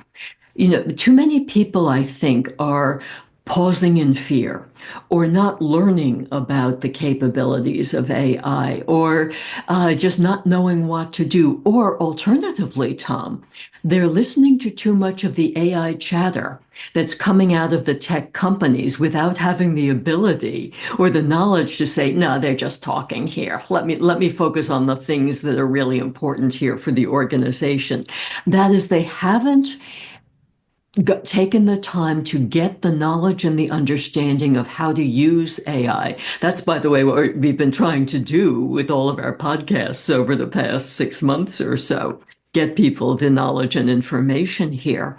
[SPEAKER 2] Too many people, I think, are pausing in fear or not learning about the capabilities of AI or just not knowing what to do. Or alternatively, Tom, they're listening to too much of the AI chatter that's coming out of the tech companies without having the ability or the knowledge to say, no, they're just talking here. Let me focus on the things that are really important here for the organization. That is, they haven't taken the time to get the knowledge and the understanding of how to use AI. That's, by the way, what we've been trying to do with all of our podcasts over the past 6 months or so. Get people the knowledge and information here.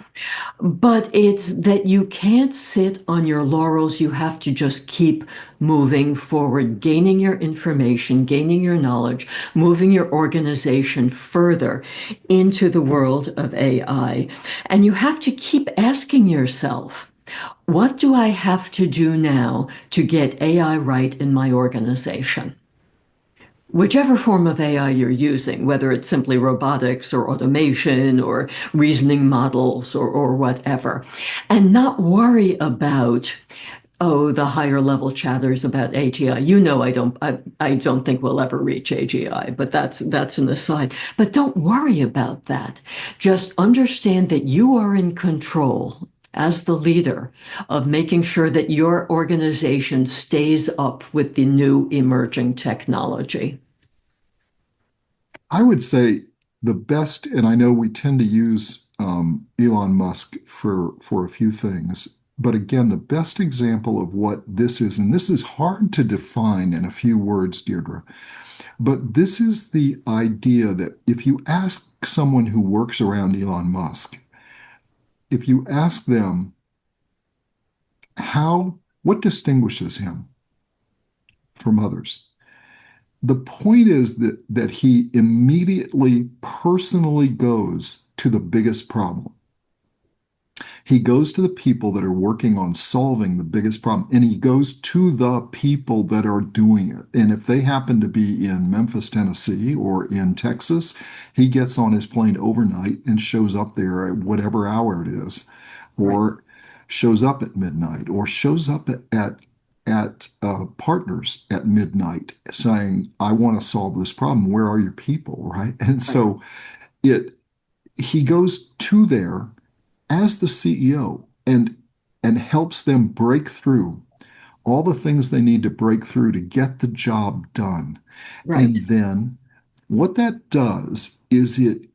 [SPEAKER 2] But it's that you can't sit on your laurels. You have to just keep moving forward, gaining your information, gaining your knowledge, moving your organization further into the world of AI. And you have to keep asking yourself, what do I have to do now to get AI right in my organization? Whichever form of AI you're using, whether it's simply robotics or automation or reasoning models or whatever, and not worry about, oh, the higher level chatters about AGI. I don't think we'll ever reach AGI, but that's an aside. But don't worry about that. Just understand that you are in control as the leader of making sure that your organization stays up with the new emerging technology.
[SPEAKER 1] I would say the best, and I know we tend to use Elon Musk for a few things, but again, the best example of what this is, and this is hard to define in a few words, Deirdre, but this is the idea that if you ask someone who works around Elon Musk, if you ask them what distinguishes him from others, the point is that he immediately personally goes to the biggest problem. He goes to the people that are working on solving the biggest problem, and he goes to the people that are doing it. And if they happen to be in Memphis, Tennessee, or in Texas, he gets on his plane overnight and shows up there at whatever hour it is,
[SPEAKER 2] Right.
[SPEAKER 1] or shows up at midnight, or shows up at partners at midnight saying, I want to solve this problem. Where are your people? Right. And
[SPEAKER 2] Right.
[SPEAKER 1] so it he goes to there as the CEO and helps them break through all the things they need to break through to get the job done.
[SPEAKER 2] Right.
[SPEAKER 1] And then what that does is it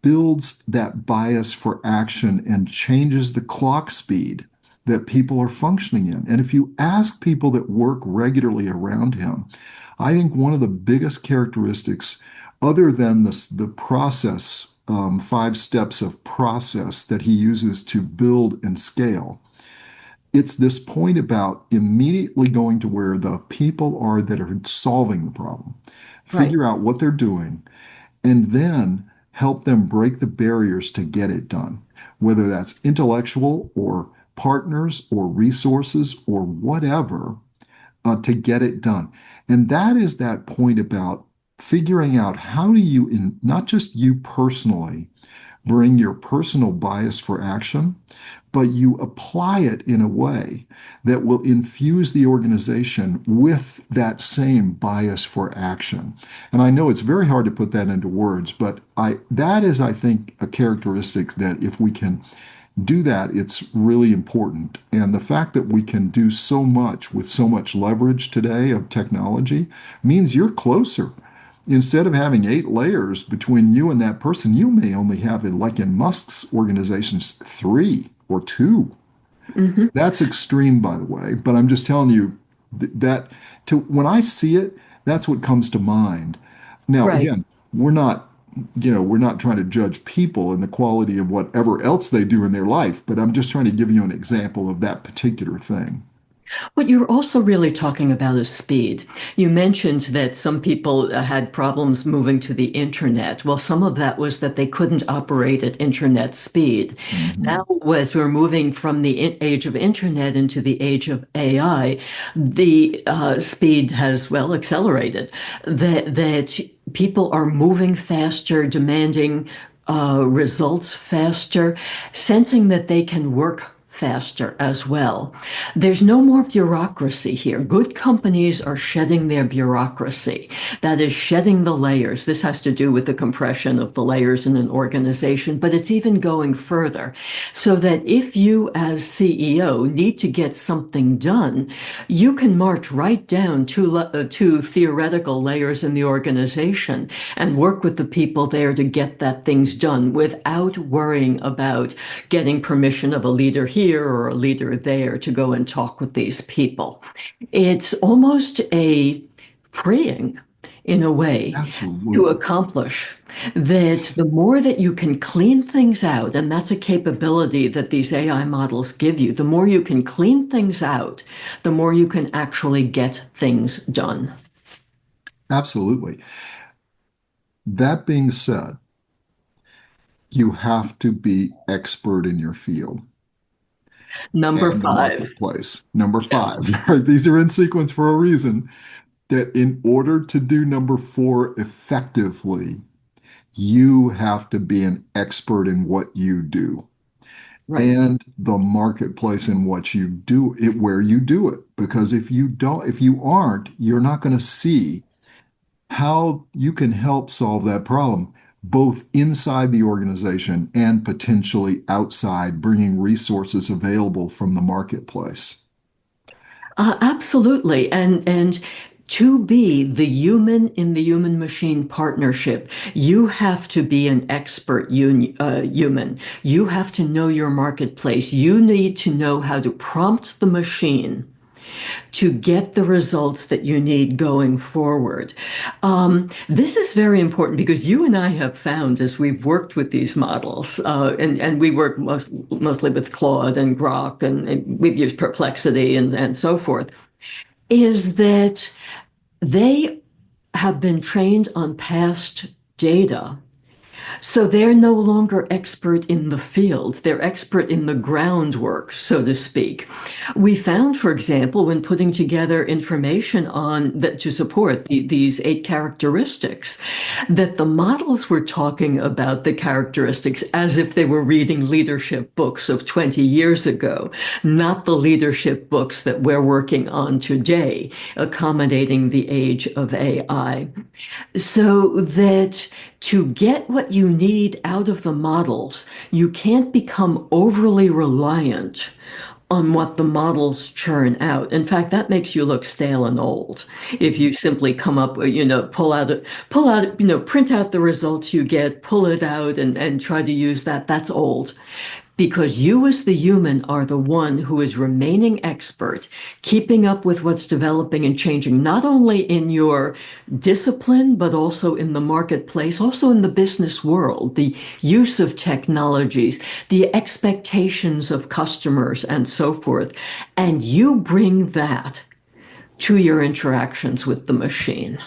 [SPEAKER 1] builds that bias for action and changes the clock speed that people are functioning in. And if you ask people that work regularly around him, I think one of the biggest characteristics, other than the process, 5 steps of process that he uses to build and scale, it's this point about immediately going to where the people are that are solving the problem,
[SPEAKER 2] Right.
[SPEAKER 1] figure out what they're doing, and then help them break the barriers to get it done, whether that's intellectual or partners or resources or whatever, to get it done. And that is that point about figuring out how do you, not just you personally, bring your personal bias for action, but you apply it in a way that will infuse the organization with that same bias for action. And I know it's very hard to put that into words, but that is, I think, a characteristic that if we can do that, it's really important. And the fact that we can do so much with so much leverage today of technology means you're closer. Instead of having 8 layers between you and that person, you may only have, like in Musk's organizations, 3 or 2.
[SPEAKER 2] Hmm.
[SPEAKER 1] That's extreme, by the way, but I'm just telling you that when I see it, that's what comes to mind. Now,
[SPEAKER 2] Right.
[SPEAKER 1] again, we're not. we're not trying to judge people and the quality of whatever else they do in their life, but I'm just trying to give you an example of that particular thing.
[SPEAKER 2] What you're also really talking about is speed. You mentioned that some people had problems moving to the internet. Well, some of that was that they couldn't operate at internet speed. Now,
[SPEAKER 1] Mhm.
[SPEAKER 2] as we're moving from the age of internet into the age of AI, the speed has, well, accelerated. That people are moving faster, demanding results faster, sensing that they can work faster as well. There's no more bureaucracy here. Good companies are shedding their bureaucracy. That is shedding the layers. This has to do with the compression of the layers in an organization, but it's even going further. So that if you, as CEO, need to get something done, you can march right down to theoretical layers in the organization and work with the people there to get that things done without worrying about getting permission of a leader here or a leader there to go and talk with these people. It's almost a freeing in a way to
[SPEAKER 1] Absolutely.
[SPEAKER 2] accomplish that the more that you can clean things out, and that's a capability that these AI models give you, the more you can clean things out, the more you can actually get things done.
[SPEAKER 1] Absolutely. That being said, you have to be expert in your field
[SPEAKER 2] Number
[SPEAKER 1] and the
[SPEAKER 2] five.
[SPEAKER 1] marketplace. Number
[SPEAKER 2] Yeah,
[SPEAKER 1] five, right? These are in sequence for a reason. That in order to do number four effectively, you have to be an expert in what you do
[SPEAKER 2] right.
[SPEAKER 1] and the marketplace in what you do it, where you do it. Because if you aren't, you're not going to see how you can help solve that problem, both inside the organization and potentially outside, bringing resources available from the marketplace.
[SPEAKER 2] Absolutely. And to be the human in the human machine partnership, you have to be an expert human. You have to know your marketplace. You need to know how to prompt the machine to get the results that you need going forward. This is very important because you and I have found as we've worked with these models, and we work mostly with Claude and Grok, and we've used Perplexity and so forth, is that they have been trained on past data, so they're no longer expert in the field. They're expert in the groundwork, so to speak. We found, for example, when putting together information on that to support these 8 characteristics, that the models were talking about the characteristics as if they were reading leadership books of 20 years ago, not the leadership books that we're working on today, accommodating the age of AI. So that to get what you need out of the models, you can't become overly reliant on what the models churn out. In fact, that makes you look stale and old. If you simply come up, pull out, print out the results you get, pull it out and try to use that, that's old. Because you, as the human, are the one who is remaining expert, keeping up with what's developing and changing, not only in your discipline, but also in the marketplace, also in the business world, the use of technologies, the expectations of customers, and so forth. And you bring that to your interactions with the machine.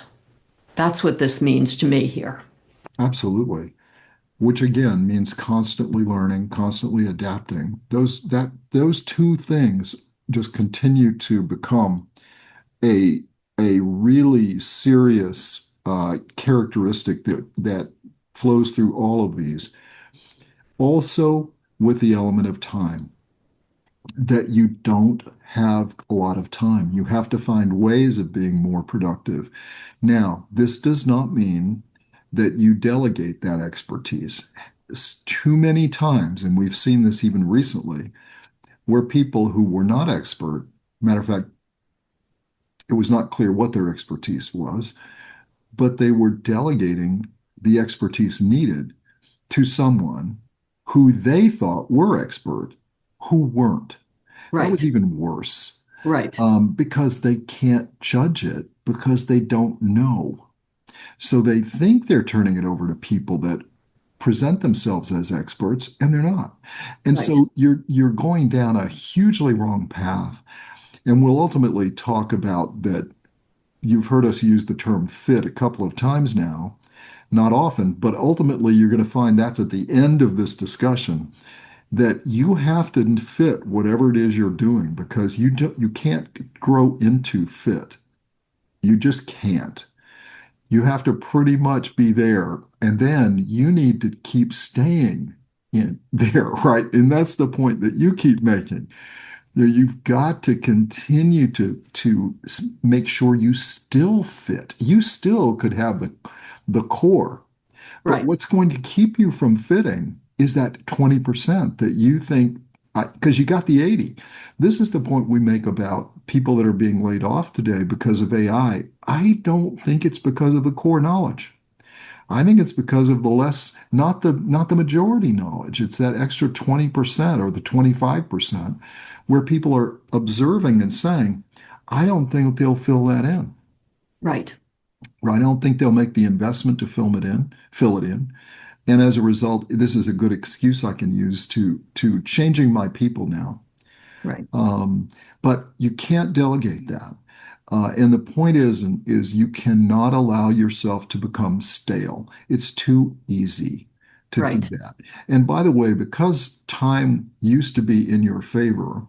[SPEAKER 2] That's what this means to me here.
[SPEAKER 1] Absolutely. Which again means constantly learning, constantly adapting. Those two things just continue to become a a really serious characteristic that flows through all of these. Also, with the element of time, that you don't have a lot of time. You have to find ways of being more productive. Now, this does not mean that you delegate that expertise. Too many times, and we've seen this even recently, where people who were not expert, matter of fact, it was not clear what their expertise was, but they were delegating the expertise needed to someone who they thought were expert, who weren't. That was
[SPEAKER 2] Right,
[SPEAKER 1] even worse
[SPEAKER 2] right.
[SPEAKER 1] because they can't judge it because they don't know. So they think they're turning it over to people that present themselves as experts, and they're not. And
[SPEAKER 2] Right.
[SPEAKER 1] so you're going down a hugely wrong path. And we'll ultimately talk about that. You've heard us use the term fit a couple of times now, not often, but ultimately you're going to find that's at the end of this discussion that you have to fit whatever it is you're doing because you can't grow into fit. You just can't. You have to pretty much be there, and then you need to keep staying in there, right? And that's the point that you keep making. You've got to continue to make sure you still fit. You still could have the core, but
[SPEAKER 2] Right.
[SPEAKER 1] what's going to keep you from fitting is that 20% that you think, because you got the 80. This is the point we make about people that are being laid off today because of AI. I don't think it's because of the core knowledge. I think it's because of the less, not the majority knowledge. It's that extra 20% or the 25% where people are observing and saying, I don't think they'll fill that in.
[SPEAKER 2] Right.
[SPEAKER 1] Right? I don't think they'll make the investment to fill it in. And as a result, this is a good excuse I can use to changing my people now.
[SPEAKER 2] Right.
[SPEAKER 1] Um, but you can't delegate that. And the point is you cannot allow yourself to become stale. It's too easy to do
[SPEAKER 2] Right.
[SPEAKER 1] that. And by the way, because time used to be in your favor,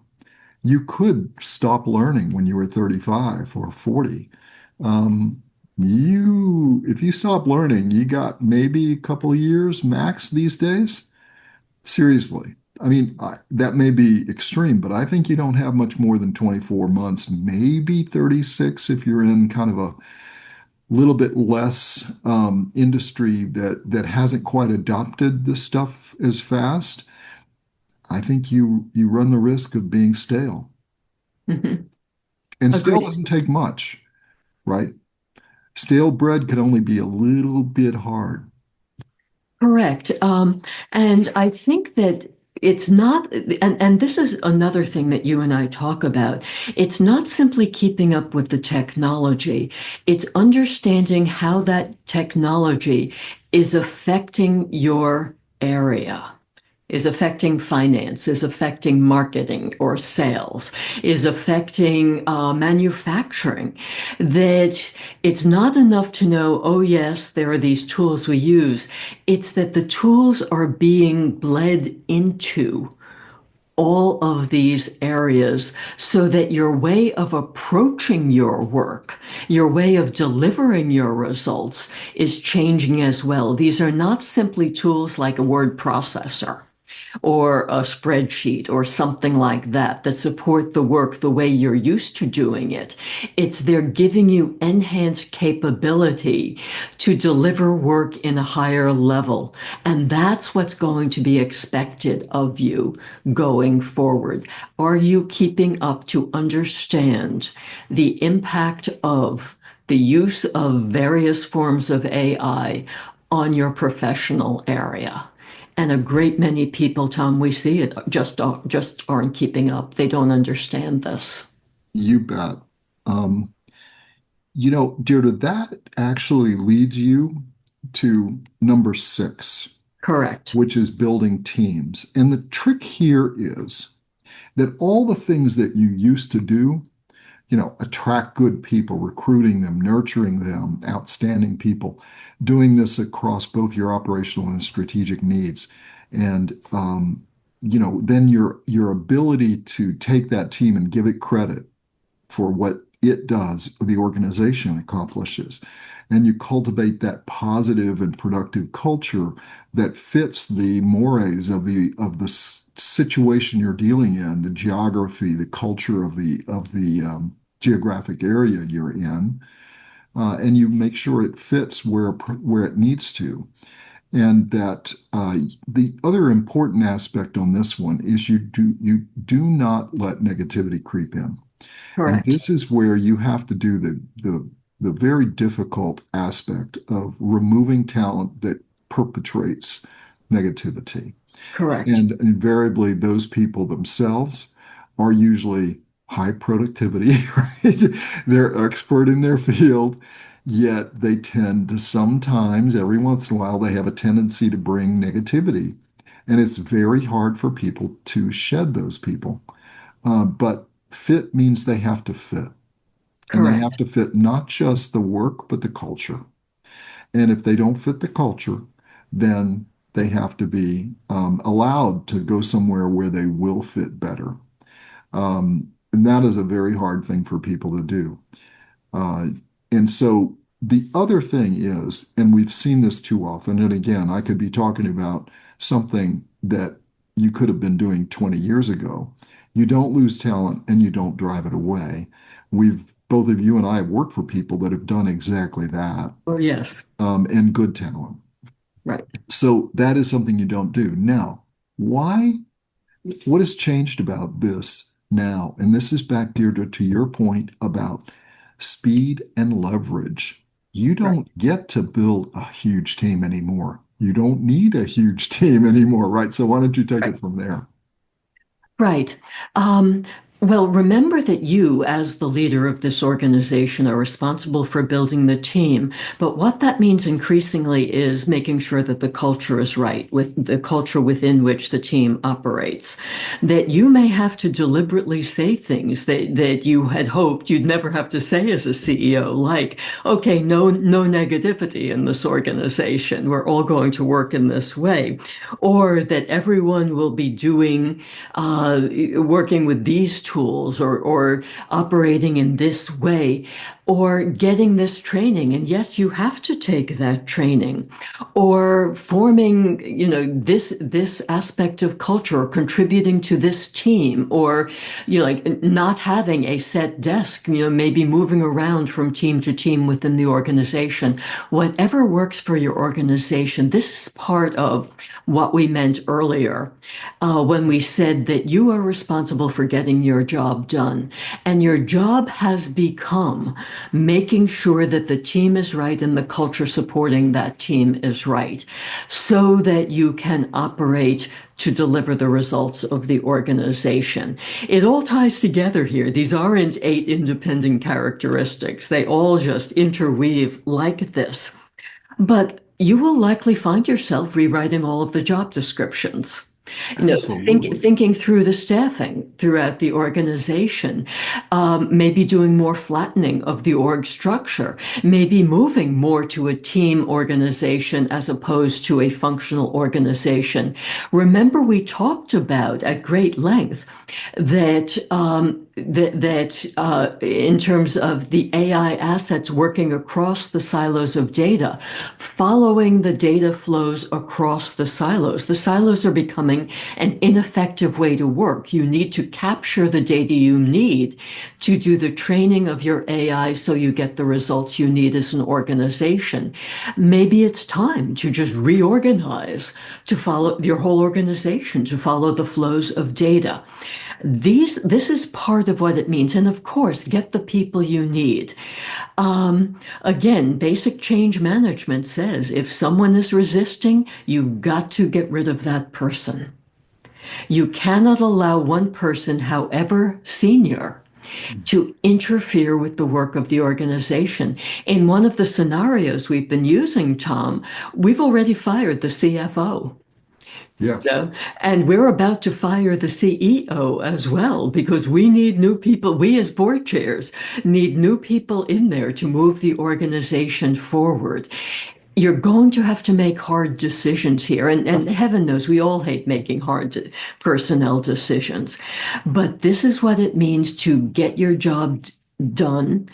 [SPEAKER 1] you could stop learning when you were 35 or 40. Um, if you stop learning, you got maybe a couple of years max these days. Seriously. I mean, that may be extreme, but I think you don't have much more than 24 months, maybe 36 if you're in kind of a little bit less industry that hasn't quite adopted this stuff as fast. I think you run the risk of being stale.
[SPEAKER 2] Hmm.
[SPEAKER 1] And stale
[SPEAKER 2] Agreed.
[SPEAKER 1] doesn't take much, right? Stale bread can only be a little bit hard.
[SPEAKER 2] Correct. And I think that it's not, and this is another thing that you and I talk about. It's not simply keeping up with the technology, it's understanding how that technology is affecting your area. Is affecting finance, is affecting marketing or sales, is affecting manufacturing. That it's not enough to know, oh, yes, there are these tools we use. It's that the tools are being bled into all of these areas so that your way of approaching your work, your way of delivering your results is changing as well. These are not simply tools like a word processor or a spreadsheet or something like that that support the work the way you're used to doing it. It's they're giving you enhanced capability to deliver work in a higher level. And that's what's going to be expected of you going forward. Are you keeping up to understand the impact of the use of various forms of AI on your professional area? And a great many people, Tom, we see it just aren't keeping up. They don't understand this.
[SPEAKER 1] You bet. Um, Deirdre, that actually leads you to number 6,
[SPEAKER 2] Correct.
[SPEAKER 1] which is building teams. And the trick here is that all the things that you used to do, attract good people, recruiting them, nurturing them, outstanding people, doing this across both your operational and strategic needs. And then your ability to take that team and give it credit for what it does, the organization accomplishes. And you cultivate that positive and productive culture that fits the mores of the situation you're dealing in, the geography, the culture of the geographic area you're in, and you make sure it fits where it needs to. And that the other important aspect on this one is you do not let negativity creep in. And
[SPEAKER 2] Correct.
[SPEAKER 1] this is where you have to do the very difficult aspect of removing talent that perpetrates negativity.
[SPEAKER 2] Correct.
[SPEAKER 1] And invariably, those people themselves are usually high productivity, right? They're expert in their field. Yet they tend to sometimes, every once in a while, they have a tendency to bring negativity. And it's very hard for people to shed those people. But fit means they have to fit. And they have
[SPEAKER 2] Correct.
[SPEAKER 1] to fit not just the work, but the culture. And if they don't fit the culture, then they have to be allowed to go somewhere where they will fit better. And that is a very hard thing for people to do. Uh, and so the other thing is, and we've seen this too often, and again, I could be talking about something that you could have been doing 20 years ago. You don't lose talent and you don't drive it away. Both of you and I have worked for people that have done exactly that,
[SPEAKER 2] Oh, yes.
[SPEAKER 1] and good talent.
[SPEAKER 2] Right.
[SPEAKER 1] So that is something you don't do. Now, why what has changed about this now? And this is back, Deirdre, to your point about speed and leverage. You
[SPEAKER 2] Right.
[SPEAKER 1] don't get to build a huge team anymore. You don't need a huge team anymore, right? So why don't you take
[SPEAKER 2] Right.
[SPEAKER 1] it from there?
[SPEAKER 2] Right. Um, well, remember that you, as the leader of this organization, are responsible for building the team. But what that means increasingly is making sure that the culture is right, with the culture within which the team operates. That you may have to deliberately say things that you had hoped you'd never have to say as a CEO, like, okay, no negativity in this organization. We're all going to work in this way. Or that everyone will be doing working with these tools or operating in this way or getting this training. And yes, you have to take that training or forming, this aspect of culture or contributing to this team or, like not having a set desk, maybe moving around from team to team within the organization. Whatever works for your organization, this is part of what we meant earlier when we said that you are responsible for getting your job done. And your job has become making sure that the team is right and the culture supporting that team is right so that you can operate to deliver the results of the organization. It all ties together here. These aren't 8 independent characteristics. They all just interweave like this. But you will likely find yourself rewriting all of the job descriptions.
[SPEAKER 1] Absolutely.
[SPEAKER 2] Thinking through the staffing throughout the organization, maybe doing more flattening of the org structure, maybe moving more to a team organization as opposed to a functional organization. Remember, we talked about at great length that in terms of the AI assets working across the silos of data, following the data flows across the silos. The silos are becoming an ineffective way to work. You need to capture the data you need to do the training of your AI so you get the results you need as an organization. Maybe it's time to just reorganize to follow your whole organization, to follow the flows of data. This is part of what it means. And of course, get the people you need. Again, basic change management says if someone is resisting, you've got to get rid of that person. You cannot allow one person, however senior, to interfere with the work of the organization. In one of the scenarios we've been using, Tom, we've already fired the CFO.
[SPEAKER 1] Yes.
[SPEAKER 2] Yeah. And we're about to fire the CEO as well because we need new people. We, as board chairs, need new people in there to move the organization forward. You're going to have to make hard decisions here. And heaven knows we all hate making hard personnel decisions. But this is what it means to get your job done,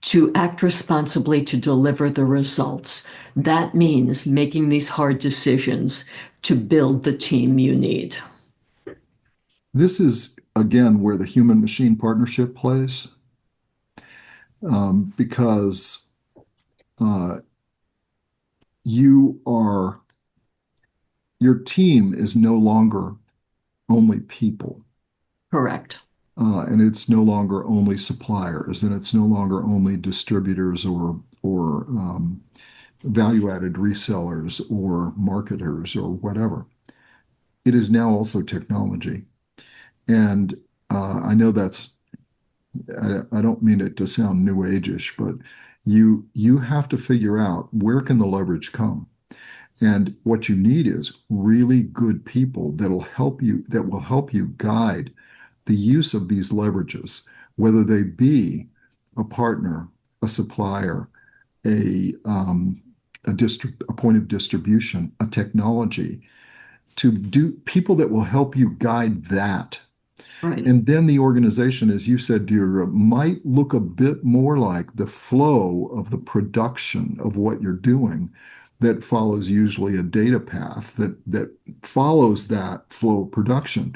[SPEAKER 2] to act responsibly, to deliver the results. That means making these hard decisions to build the team you need.
[SPEAKER 1] This is, again, where the human machine partnership plays, because uh, you are, your team is no longer only people.
[SPEAKER 2] Correct.
[SPEAKER 1] And it's no longer only suppliers, and it's no longer only distributors or value-added resellers or marketers or whatever. It is now also technology. And I know I don't mean it to sound new age-ish, but you have to figure out where can the leverage come. And what you need is really good people that will help you guide the use of these leverages, whether they be a partner, a supplier, a point of distribution, a technology, to do people that will help you guide that.
[SPEAKER 2] Right.
[SPEAKER 1] And then the organization, as you said, Deirdre, might look a bit more like the flow of the production of what you're doing that follows usually a data path that follows that flow of production.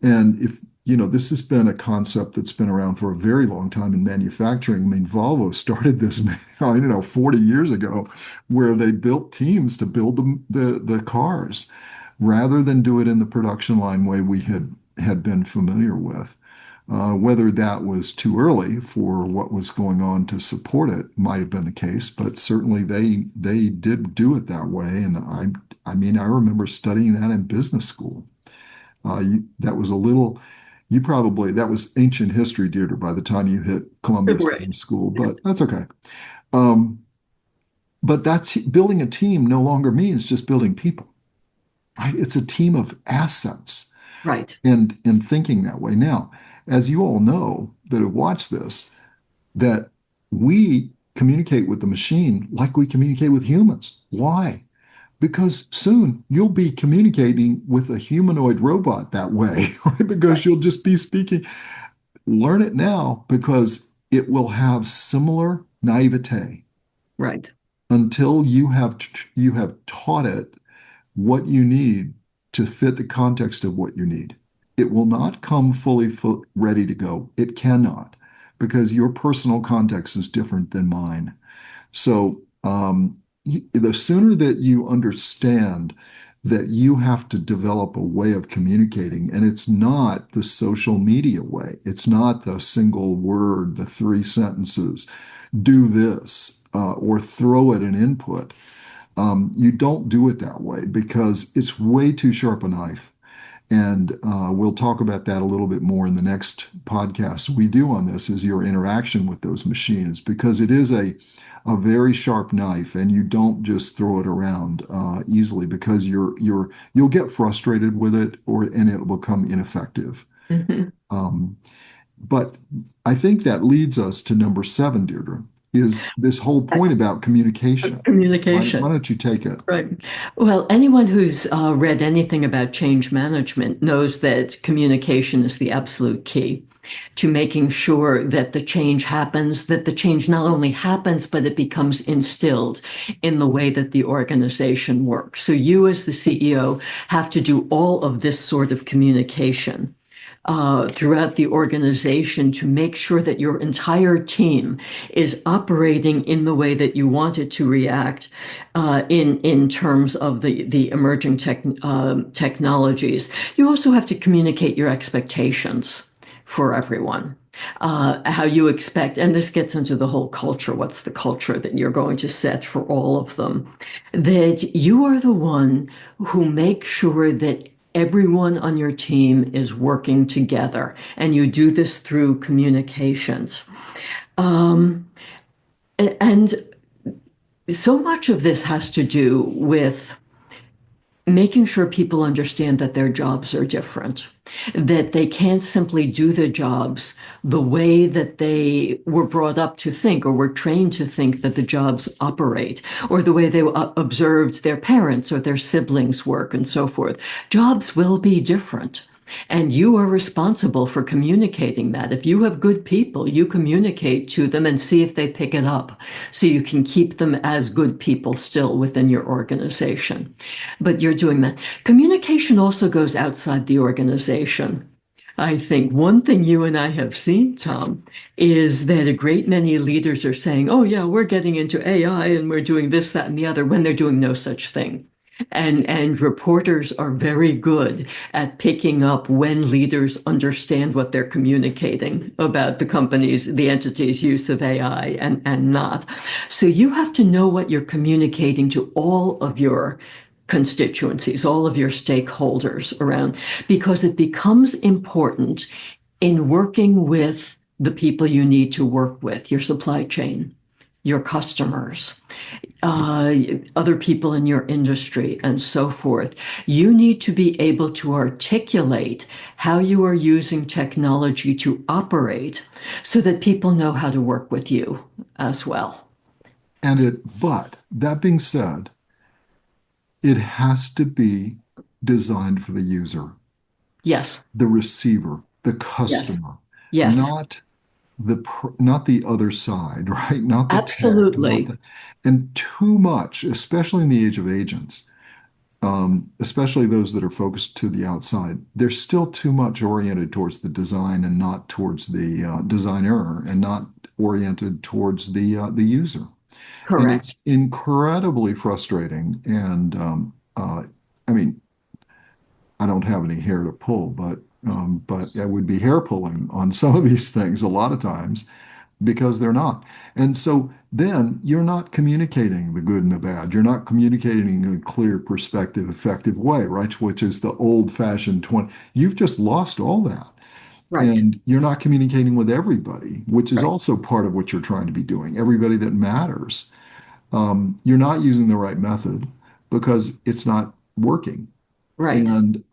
[SPEAKER 1] And if this has been a concept that's been around for a very long time in manufacturing. I mean, Volvo started this, I don't know, 40 years ago, where they built teams to build the cars rather than do it in the production line way we had been familiar with. Whether that was too early for what was going on to support it might have been the case, but certainly they did do it that way. And I mean, I remember studying that in business school. That was a little, you probably, that was ancient history, Deirdre, by the time you hit Columbia
[SPEAKER 2] Right.
[SPEAKER 1] Business School, but that's okay. Um, but that's building a team no longer means just building people, right? It's a team of assets
[SPEAKER 2] Right.
[SPEAKER 1] and thinking that way. Now, as you all know that have watched this, that we communicate with the machine like we communicate with humans. Why? Because soon you'll be communicating with a humanoid robot that way, right? Because
[SPEAKER 2] Right.
[SPEAKER 1] you'll just be speaking. Learn it now because it will have similar naivete
[SPEAKER 2] Right.
[SPEAKER 1] until you have taught it what you need to fit the context of what you need. It will not come fully ready to go. It cannot, because your personal context is different than mine. So the sooner that you understand that you have to develop a way of communicating, and it's not the social media way, it's not the single word, the three sentences, do this, or throw it an input. You don't do it that way because it's way too sharp a knife. And we'll talk about that a little bit more in the next podcast we do on this is your interaction with those machines because it is a very sharp knife and you don't just throw it around easily because you'll get frustrated with it and it'll become ineffective.
[SPEAKER 2] Hmm.
[SPEAKER 1] Um, but I think that leads us to number seven, Deirdre, is this whole point about communication. Why
[SPEAKER 2] Communication.
[SPEAKER 1] don't you take it?
[SPEAKER 2] Right. Well, anyone who's read anything about change management knows that communication is the absolute key to making sure that the change happens, that the change not only happens, but it becomes instilled in the way that the organization works. So you as the CEO have to do all of this sort of communication throughout the organization to make sure that your entire team is operating in the way that you want it to react in terms of the emerging technologies. You also have to communicate your expectations for everyone. How you expect, and this gets into the whole culture. What's the culture that you're going to set for all of them? That you are the one who makes sure that everyone on your team is working together, and you do this through communications. Um, and so much of this has to do with making sure people understand that their jobs are different, that they can't simply do the jobs the way that they were brought up to think or were trained to think that the jobs operate, or the way they observed their parents or their siblings work and so forth. Jobs will be different. And you are responsible for communicating that. If you have good people, you communicate to them and see if they pick it up so you can keep them as good people still within your organization. But you're doing that. Communication also goes outside the organization. I think one thing you and I have seen, Tom, is that a great many leaders are saying, oh, yeah, we're getting into AI and we're doing this, that, and the other when they're doing no such thing. And reporters are very good at picking up when leaders understand what they're communicating about the company's, the entity's use of AI and not. So you have to know what you're communicating to all of your constituencies, all of your stakeholders around, because it becomes important in working with the people you need to work with, your supply chain, your customers, uh, other people in your industry, and so forth. You need to be able to articulate how you are using technology to operate so that people know how to work with you as well.
[SPEAKER 1] But that being said, it has to be designed for the user,
[SPEAKER 2] Yes,
[SPEAKER 1] the receiver, the
[SPEAKER 2] yes,
[SPEAKER 1] customer,
[SPEAKER 2] yes,
[SPEAKER 1] not not the other side, right? Not the tech, not
[SPEAKER 2] absolutely.
[SPEAKER 1] the, and too much, especially in the age of agents, especially those that are focused to the outside, they're still too much oriented towards the design and not towards the designer, and not oriented towards the user. And
[SPEAKER 2] Correct.
[SPEAKER 1] it's incredibly frustrating. And I mean, I don't have any hair to pull, but I would be hair pulling on some of these things a lot of times because they're not. And so then you're not communicating the good and the bad. You're not communicating in a clear perspective, effective way, right? Which is the old-fashioned 20. You've just lost all that.
[SPEAKER 2] Right,
[SPEAKER 1] And you're not communicating with everybody, which is
[SPEAKER 2] right,
[SPEAKER 1] also part of what you're trying to be doing. Everybody that matters. You're not using the right method because it's not working.
[SPEAKER 2] right,
[SPEAKER 1] And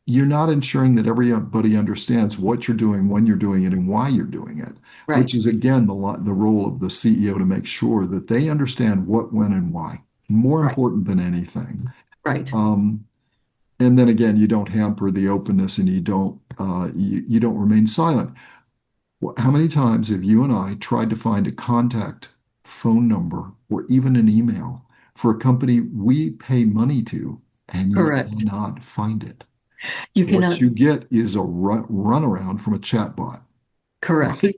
[SPEAKER 1] you're not ensuring that everybody understands what you're doing, when you're doing it, and why you're doing it, which
[SPEAKER 2] right,
[SPEAKER 1] is, again, the role of the CEO to make sure that they understand what, when, and why. More
[SPEAKER 2] right,
[SPEAKER 1] important than anything.
[SPEAKER 2] right.
[SPEAKER 1] Um, and then again, you don't hamper the openness, and you don't remain silent. How many times have you and I tried to find a contact phone number or even an email for a company we pay money to, and you
[SPEAKER 2] Correct.
[SPEAKER 1] cannot find it?
[SPEAKER 2] You
[SPEAKER 1] What
[SPEAKER 2] cannot,
[SPEAKER 1] you get is a runaround from a chatbot,
[SPEAKER 2] correct.
[SPEAKER 1] right?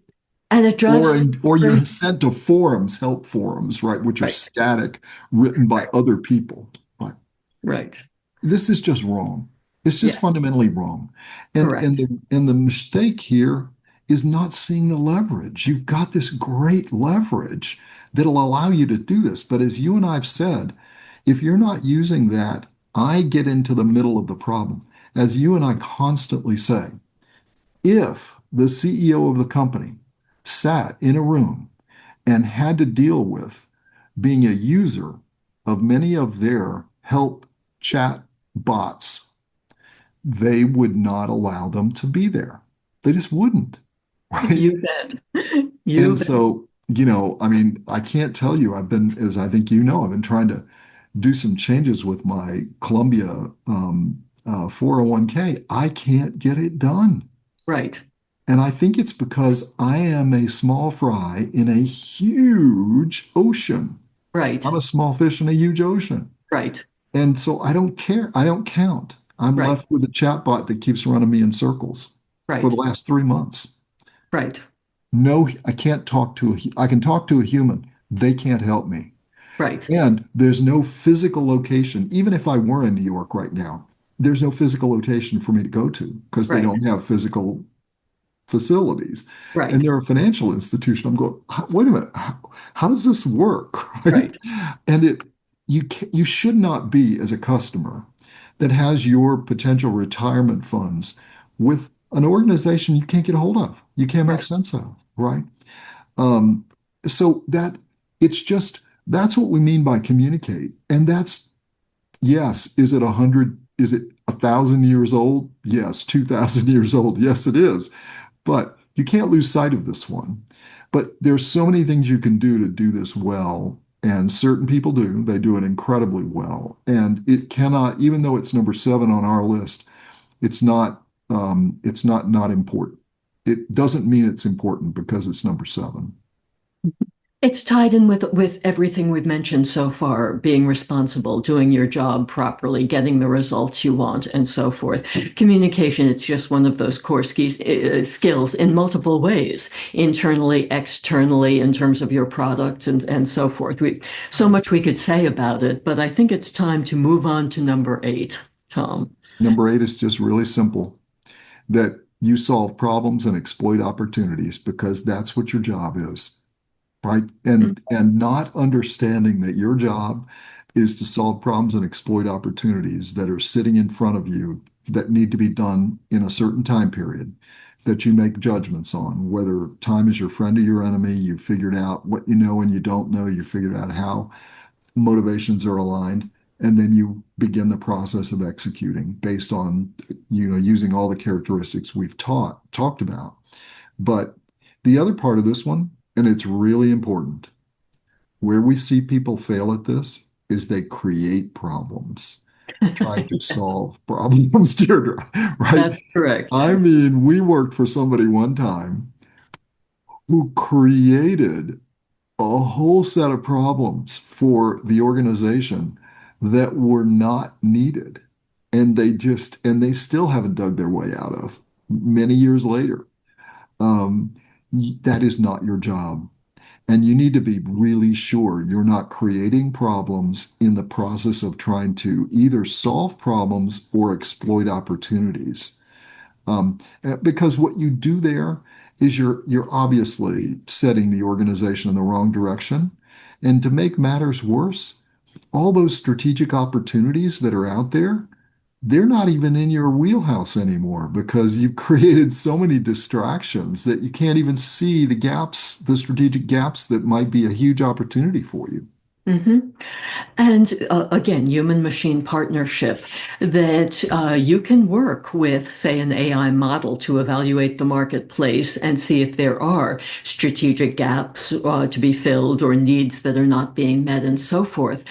[SPEAKER 2] And it drives me
[SPEAKER 1] Or you're
[SPEAKER 2] crazy.
[SPEAKER 1] sent to forums, help forums, right, which are
[SPEAKER 2] Right,
[SPEAKER 1] static, written by
[SPEAKER 2] right,
[SPEAKER 1] other people. But
[SPEAKER 2] right.
[SPEAKER 1] this is just wrong. It's just
[SPEAKER 2] Yeah,
[SPEAKER 1] fundamentally wrong.
[SPEAKER 2] correct.
[SPEAKER 1] And the mistake here is not seeing the leverage. You've got this great leverage that'll allow you to do this. But as you and I've said, if you're not using that, I get into the middle of the problem. As you and I constantly say, if the CEO of the company sat in a room and had to deal with being a user of many of their help chat bots, they would not allow them to be there. They just wouldn't, right?
[SPEAKER 2] You bet. You
[SPEAKER 1] And
[SPEAKER 2] bet.
[SPEAKER 1] so, I mean, I can't tell you, as I think you know, I've been trying to do some changes with my Columbia 401k. I can't get it done.
[SPEAKER 2] Right,
[SPEAKER 1] And I think it's because I am a small fry in a huge ocean.
[SPEAKER 2] right,
[SPEAKER 1] I'm a small fish in a huge ocean.
[SPEAKER 2] right,
[SPEAKER 1] And so I don't care. I don't count. I'm
[SPEAKER 2] right,
[SPEAKER 1] left with a chatbot that keeps running me in circles for the
[SPEAKER 2] right,
[SPEAKER 1] last 3 months.
[SPEAKER 2] right,
[SPEAKER 1] No, I can't talk to I can talk to a human. They can't help me.
[SPEAKER 2] right,
[SPEAKER 1] And there's no physical location. Even if I were in New York right now, there's no physical location for me to go to because they
[SPEAKER 2] right,
[SPEAKER 1] don't have physical facilities. And
[SPEAKER 2] right,
[SPEAKER 1] they're a financial institution. I'm going, wait a minute, how does this work? Right?
[SPEAKER 2] right,
[SPEAKER 1] And you should not be, as a customer that has your potential retirement funds with an organization you can't get a hold of, you can't make
[SPEAKER 2] right.
[SPEAKER 1] sense of, right? Um, so it's just that's what we mean by communicate. And that's, yes, is it 100? Is it 1,000 years old? Yes. 2,000 years old? Yes, it is. But you can't lose sight of this one. But there's so many things you can do to do this well. And certain people do. They do it incredibly well. And it cannot, even though it's number 7 on our list, it's not important. It doesn't mean it's important because it's number 7.
[SPEAKER 2] It's tied in with everything we've mentioned so far, being responsible, doing your job properly, getting the results you want, and so forth. Communication, it's just one of those core skills in multiple ways, internally, externally, in terms of your product and so forth. So much we could say about it, but I think it's time to move on to number 8, Tom.
[SPEAKER 1] Number 8 is just really simple, that you solve problems and exploit opportunities because that's what your job is. Right? And not understanding that your job is to solve problems and exploit opportunities that are sitting in front of you that need to be done in a certain time period. that you make judgments on, whether time is your friend or your enemy. You figured out what you know and you don't know. You figured out how motivations are aligned, and then you begin the process of executing based on, using all the characteristics we've talked about. But the other part of this one, and it's really important, where we see people fail at this is they create problems, try to solve problems, Deirdre, right?
[SPEAKER 2] That's correct.
[SPEAKER 1] I mean, we worked for somebody one time who created a whole set of problems for the organization that were not needed. And they still haven't dug their way out of many years later. Um, that is not your job. And you need to be really sure you're not creating problems in the process of trying to either solve problems or exploit opportunities. Because what you do there is you're obviously setting the organization in the wrong direction. And to make matters worse, all those strategic opportunities that are out there, they're not even in your wheelhouse anymore because you've created so many distractions that you can't even see the gaps, the strategic gaps that might be a huge opportunity for you.
[SPEAKER 2] hmm And again, human machine partnership that you can work with, say, an AI model to evaluate the marketplace and see if there are strategic gaps to be filled or needs that are not being met and so forth.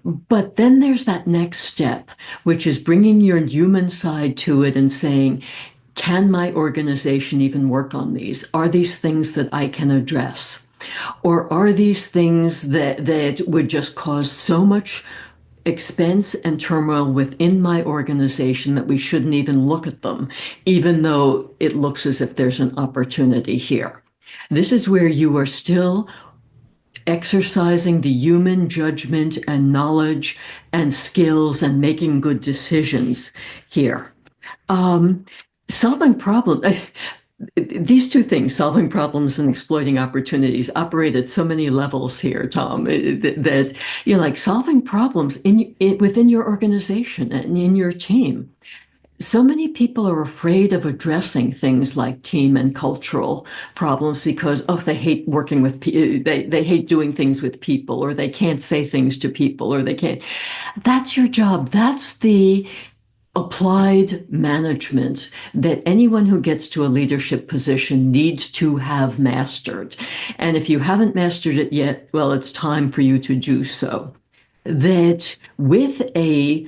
[SPEAKER 2] But then there's that next step, which is bringing your human side to it and saying, can my organization even work on these? Are these things that I can address? Or are these things that would just cause so much expense and turmoil within my organization that we shouldn't even look at them, even though it looks as if there's an opportunity here? This is where you are still exercising the human judgment and knowledge and skills and making good decisions here. Um, Solving problems, these two things, solving problems and exploiting opportunities, operate at so many levels here, Tom, that you're like solving problems within your organization and in your team. So many people are afraid of addressing things like team and cultural problems because, oh, they hate working with people, they hate doing things with people, or they can't say things to people, or they can't. That's your job. That's the applied management that anyone who gets to a leadership position needs to have mastered. And if you haven't mastered it yet, well, it's time for you to do so. That with a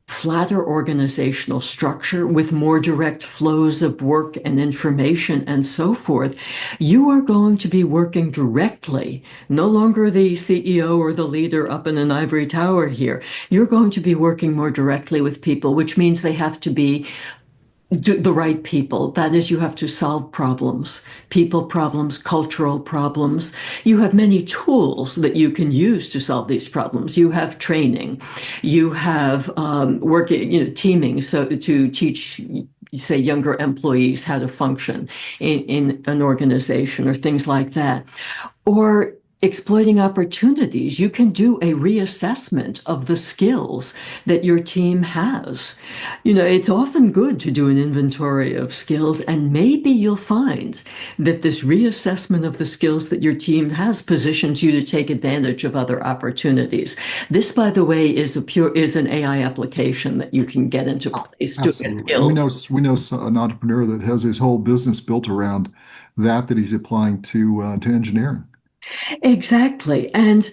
[SPEAKER 2] flatter organizational structure, with more direct flows of work and information and so forth, you are going to be working directly, no longer the CEO or the leader up in an ivory tower here. You're going to be working more directly with people, which means they have to be the right people. That is, you have to solve problems, people problems, cultural problems. You have many tools that you can use to solve these problems. You have training, you have working, teaming, so to teach, say, younger employees how to function in an organization or things like that. Or exploiting opportunities, you can do a reassessment of the skills that your team has. It's often good to do an inventory of skills, and maybe you'll find that this reassessment of the skills that your team has positions you to take advantage of other opportunities. This, by the way, is an AI application that you can get into place to get
[SPEAKER 1] Absolutely. And
[SPEAKER 2] skills.
[SPEAKER 1] we know an entrepreneur that has his whole business built around that he's applying to engineering.
[SPEAKER 2] Exactly. And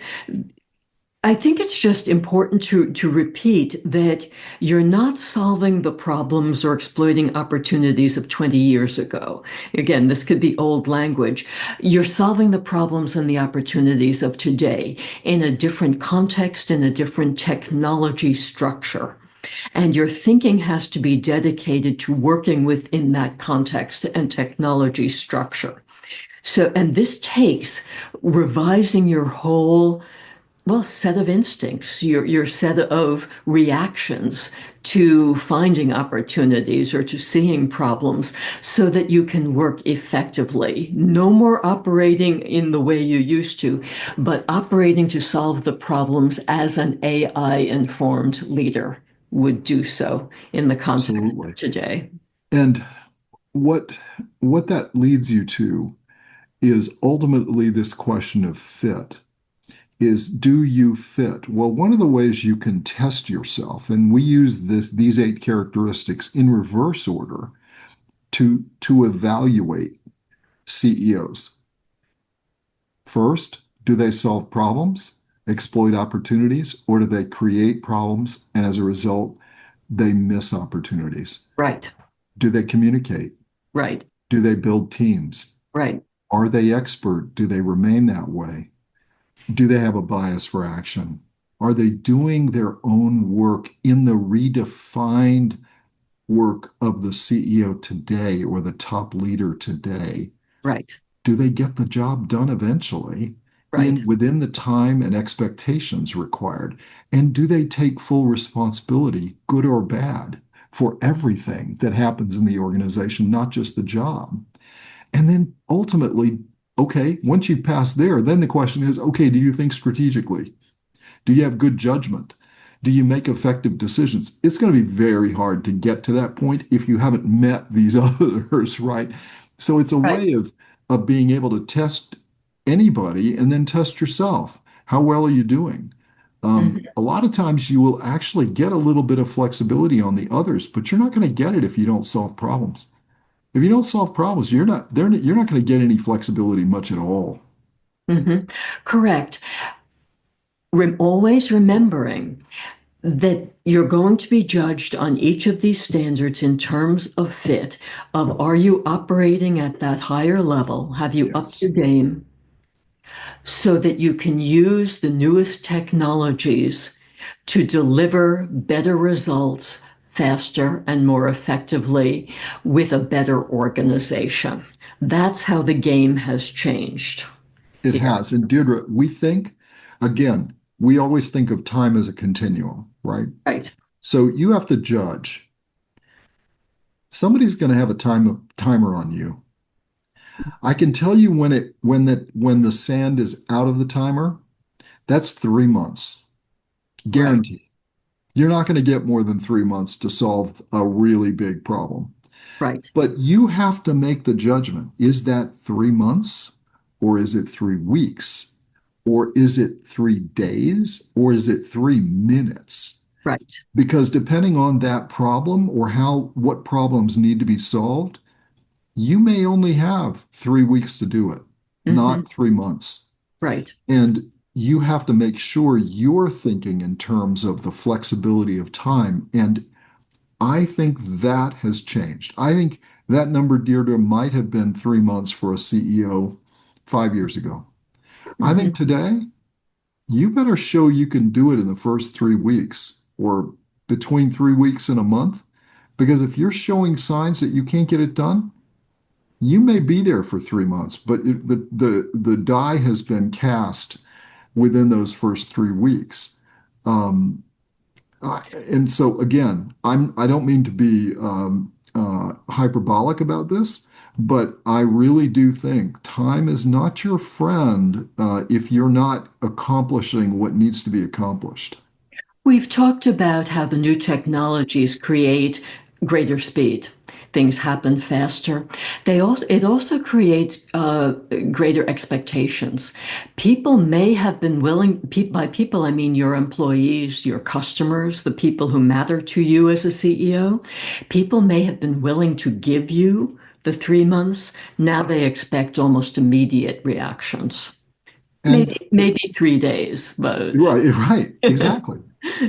[SPEAKER 2] I think it's just important to repeat that you're not solving the problems or exploiting opportunities of 20 years ago. Again, this could be old language. You're solving the problems and the opportunities of today in a different context, in a different technology structure. And your thinking has to be dedicated to working within that context and technology structure. So, and this takes revising your whole, well, set of instincts, your set of reactions to finding opportunities or to seeing problems so that you can work effectively. No more operating in the way you used to, but operating to solve the problems as an AI-informed leader would do so in the context of
[SPEAKER 1] Absolutely.
[SPEAKER 2] today.
[SPEAKER 1] And what what that leads you to is ultimately this question of fit. Is do you fit? Well, one of the ways you can test yourself, and we use these 8 characteristics in reverse order to evaluate CEOs. First, do they solve problems, exploit opportunities, or do they create problems and as a result, they miss opportunities?
[SPEAKER 2] Right.
[SPEAKER 1] Do they communicate?
[SPEAKER 2] Right.
[SPEAKER 1] Do they build teams?
[SPEAKER 2] Right.
[SPEAKER 1] Are they expert? Do they remain that way? Do they have a bias for action? Are they doing their own work in the redefined work of the CEO today or the top leader today?
[SPEAKER 2] Right.
[SPEAKER 1] Do they get the job done eventually
[SPEAKER 2] Right.
[SPEAKER 1] in within the time and expectations required? And do they take full responsibility, good or bad, for everything that happens in the organization, not just the job? And then ultimately, okay, once you pass there, then the question is, okay, do you think strategically? Do you have good judgment? Do you make effective decisions? It's going to be very hard to get to that point if you haven't met these others, right? So it's a
[SPEAKER 2] Right.
[SPEAKER 1] way of being able to test anybody and then test yourself. How well are you doing?
[SPEAKER 2] Mhm.
[SPEAKER 1] A lot of times you will actually get a little bit of flexibility on the others, but you're not going to get it if you don't solve problems. If you don't solve problems, you're not going to get any flexibility much at all.
[SPEAKER 2] Mhm. Correct. Always remembering that you're going to be judged on each of these standards in terms of fit, of are you operating at that higher level? Have you upped
[SPEAKER 1] Yes.
[SPEAKER 2] your game so that you can use the newest technologies to deliver better results faster and more effectively with a better organization? That's how the game has changed
[SPEAKER 1] It
[SPEAKER 2] here.
[SPEAKER 1] has. And Deirdre, we think, again, we always think of time as a continuum, right?
[SPEAKER 2] Right,
[SPEAKER 1] So you have to judge. Somebody's going to have a timer on you. I can tell you when the sand is out of the timer, that's 3 months.
[SPEAKER 2] right,
[SPEAKER 1] Guarantee. You're not going to get more than 3 months to solve a really big problem.
[SPEAKER 2] right.
[SPEAKER 1] But you have to make the judgment. Is that 3 months? Or is it 3 weeks? Or is it 3 days? Or is it 3 minutes?
[SPEAKER 2] Right.
[SPEAKER 1] Because depending on that problem or how what problems need to be solved, you may only have 3 weeks to do it,
[SPEAKER 2] Hmm.
[SPEAKER 1] not 3 months.
[SPEAKER 2] Right.
[SPEAKER 1] And you have to make sure you're thinking in terms of the flexibility of time. And I think that has changed. I think that number, Deirdre, might have been 3 months for a CEO 5 years ago. I think
[SPEAKER 2] Hmm.
[SPEAKER 1] today, you better show you can do it in the first 3 weeks or between 3 weeks and a month. Because if you're showing signs that you can't get it done, you may be there for 3 months, but the die has been cast within those first 3 weeks. Um, and so again, I don't mean to be hyperbolic about this, but I really do think time is not your friend if you're not accomplishing what needs to be accomplished.
[SPEAKER 2] We've talked about how the new technologies create greater speed. Things happen faster. It also creates greater expectations. People may have been willing, by people, I mean your employees, your customers, the people who matter to you as a CEO. People may have been willing to give you the 3 months. Now they expect almost immediate reactions.
[SPEAKER 1] And
[SPEAKER 2] Maybe 3 days, but
[SPEAKER 1] right, right, exactly.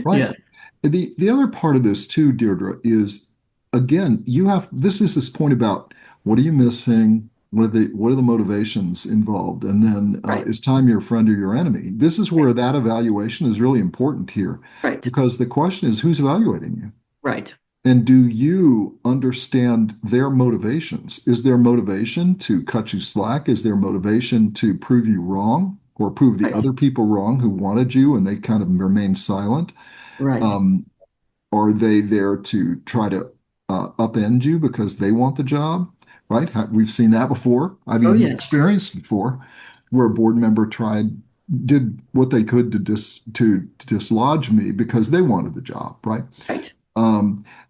[SPEAKER 1] Right.
[SPEAKER 2] yeah,
[SPEAKER 1] The other part of this too, Deirdre, is again, this is this point about what are you missing? What are the motivations involved? And then
[SPEAKER 2] right,
[SPEAKER 1] is time your friend or your enemy? This is where that evaluation is really important here,
[SPEAKER 2] right,
[SPEAKER 1] because the question is who's evaluating you?
[SPEAKER 2] right,
[SPEAKER 1] And do you understand their motivations? Is their motivation to cut you slack? Is their motivation to prove you wrong or prove the
[SPEAKER 2] right,
[SPEAKER 1] other people wrong who wanted you and they kind of remained silent?
[SPEAKER 2] right.
[SPEAKER 1] Um, are they there to try to upend you because they want the job? Right? We've seen that before. I've
[SPEAKER 2] Oh,
[SPEAKER 1] even
[SPEAKER 2] yes.
[SPEAKER 1] experienced before where a board member did what they could to dislodge me because they wanted the job, right?
[SPEAKER 2] Right.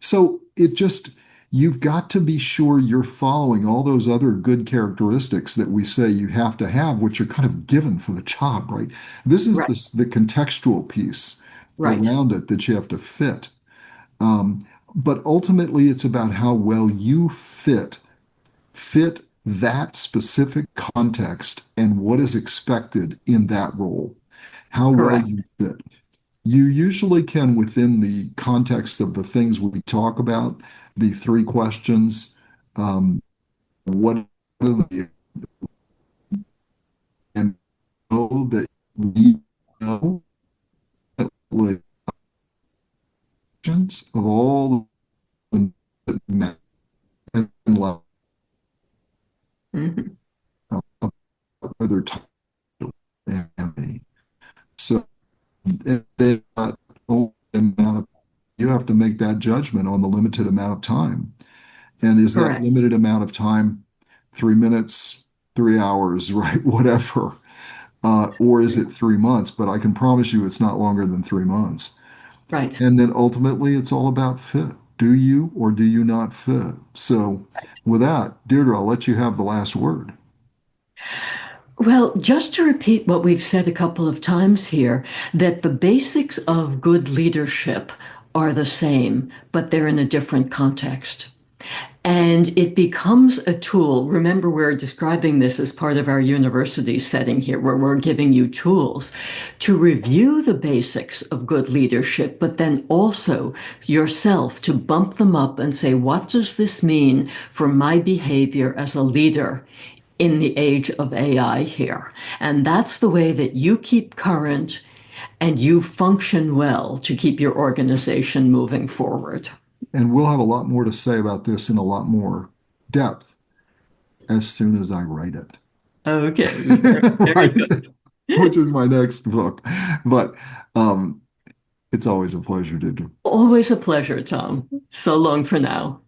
[SPEAKER 1] So it just you've got to be sure you're following all those other good characteristics that we say you have to have, which are kind of given for the job, right? This is
[SPEAKER 2] Right,
[SPEAKER 1] the contextual piece
[SPEAKER 2] right,
[SPEAKER 1] around it that you have to fit. Um, but ultimately, it's about how well you fit that specific context and what is expected in that role, how well
[SPEAKER 2] correct.
[SPEAKER 1] you fit. You usually can, within the context of the things we talk about, the three questions, what are the and know that you need to know of all the
[SPEAKER 2] Mhm.
[SPEAKER 1] whether and so if they've got only amount of you have to make that judgment on the limited amount of time. And is that
[SPEAKER 2] Correct.
[SPEAKER 1] limited amount of time 3 minutes, 3 hours, right? Whatever. Or is it 3 months? But I can promise you it's not longer than 3 months.
[SPEAKER 2] Right.
[SPEAKER 1] And then ultimately, it's all about fit. Do you or do you not fit? So, with that, Deirdre, I'll let you have the last word.
[SPEAKER 2] Well, just to repeat what we've said a couple of times here, that the basics of good leadership are the same, but they're in a different context. And it becomes a tool. Remember, we're describing this as part of our university setting here, where we're giving you tools to review the basics of good leadership, but then also yourself to bump them up and say, what does this mean for my behavior as a leader in the age of AI here? And that's the way that you keep current and you function well to keep your organization moving forward.
[SPEAKER 1] And we'll have a lot more to say about this in a lot more depth as soon as I write it.
[SPEAKER 2] Okay, very, very
[SPEAKER 1] Right?
[SPEAKER 2] good.
[SPEAKER 1] Which is my next book. But it's always a pleasure to do.
[SPEAKER 2] Always a pleasure, Tom. So long for now.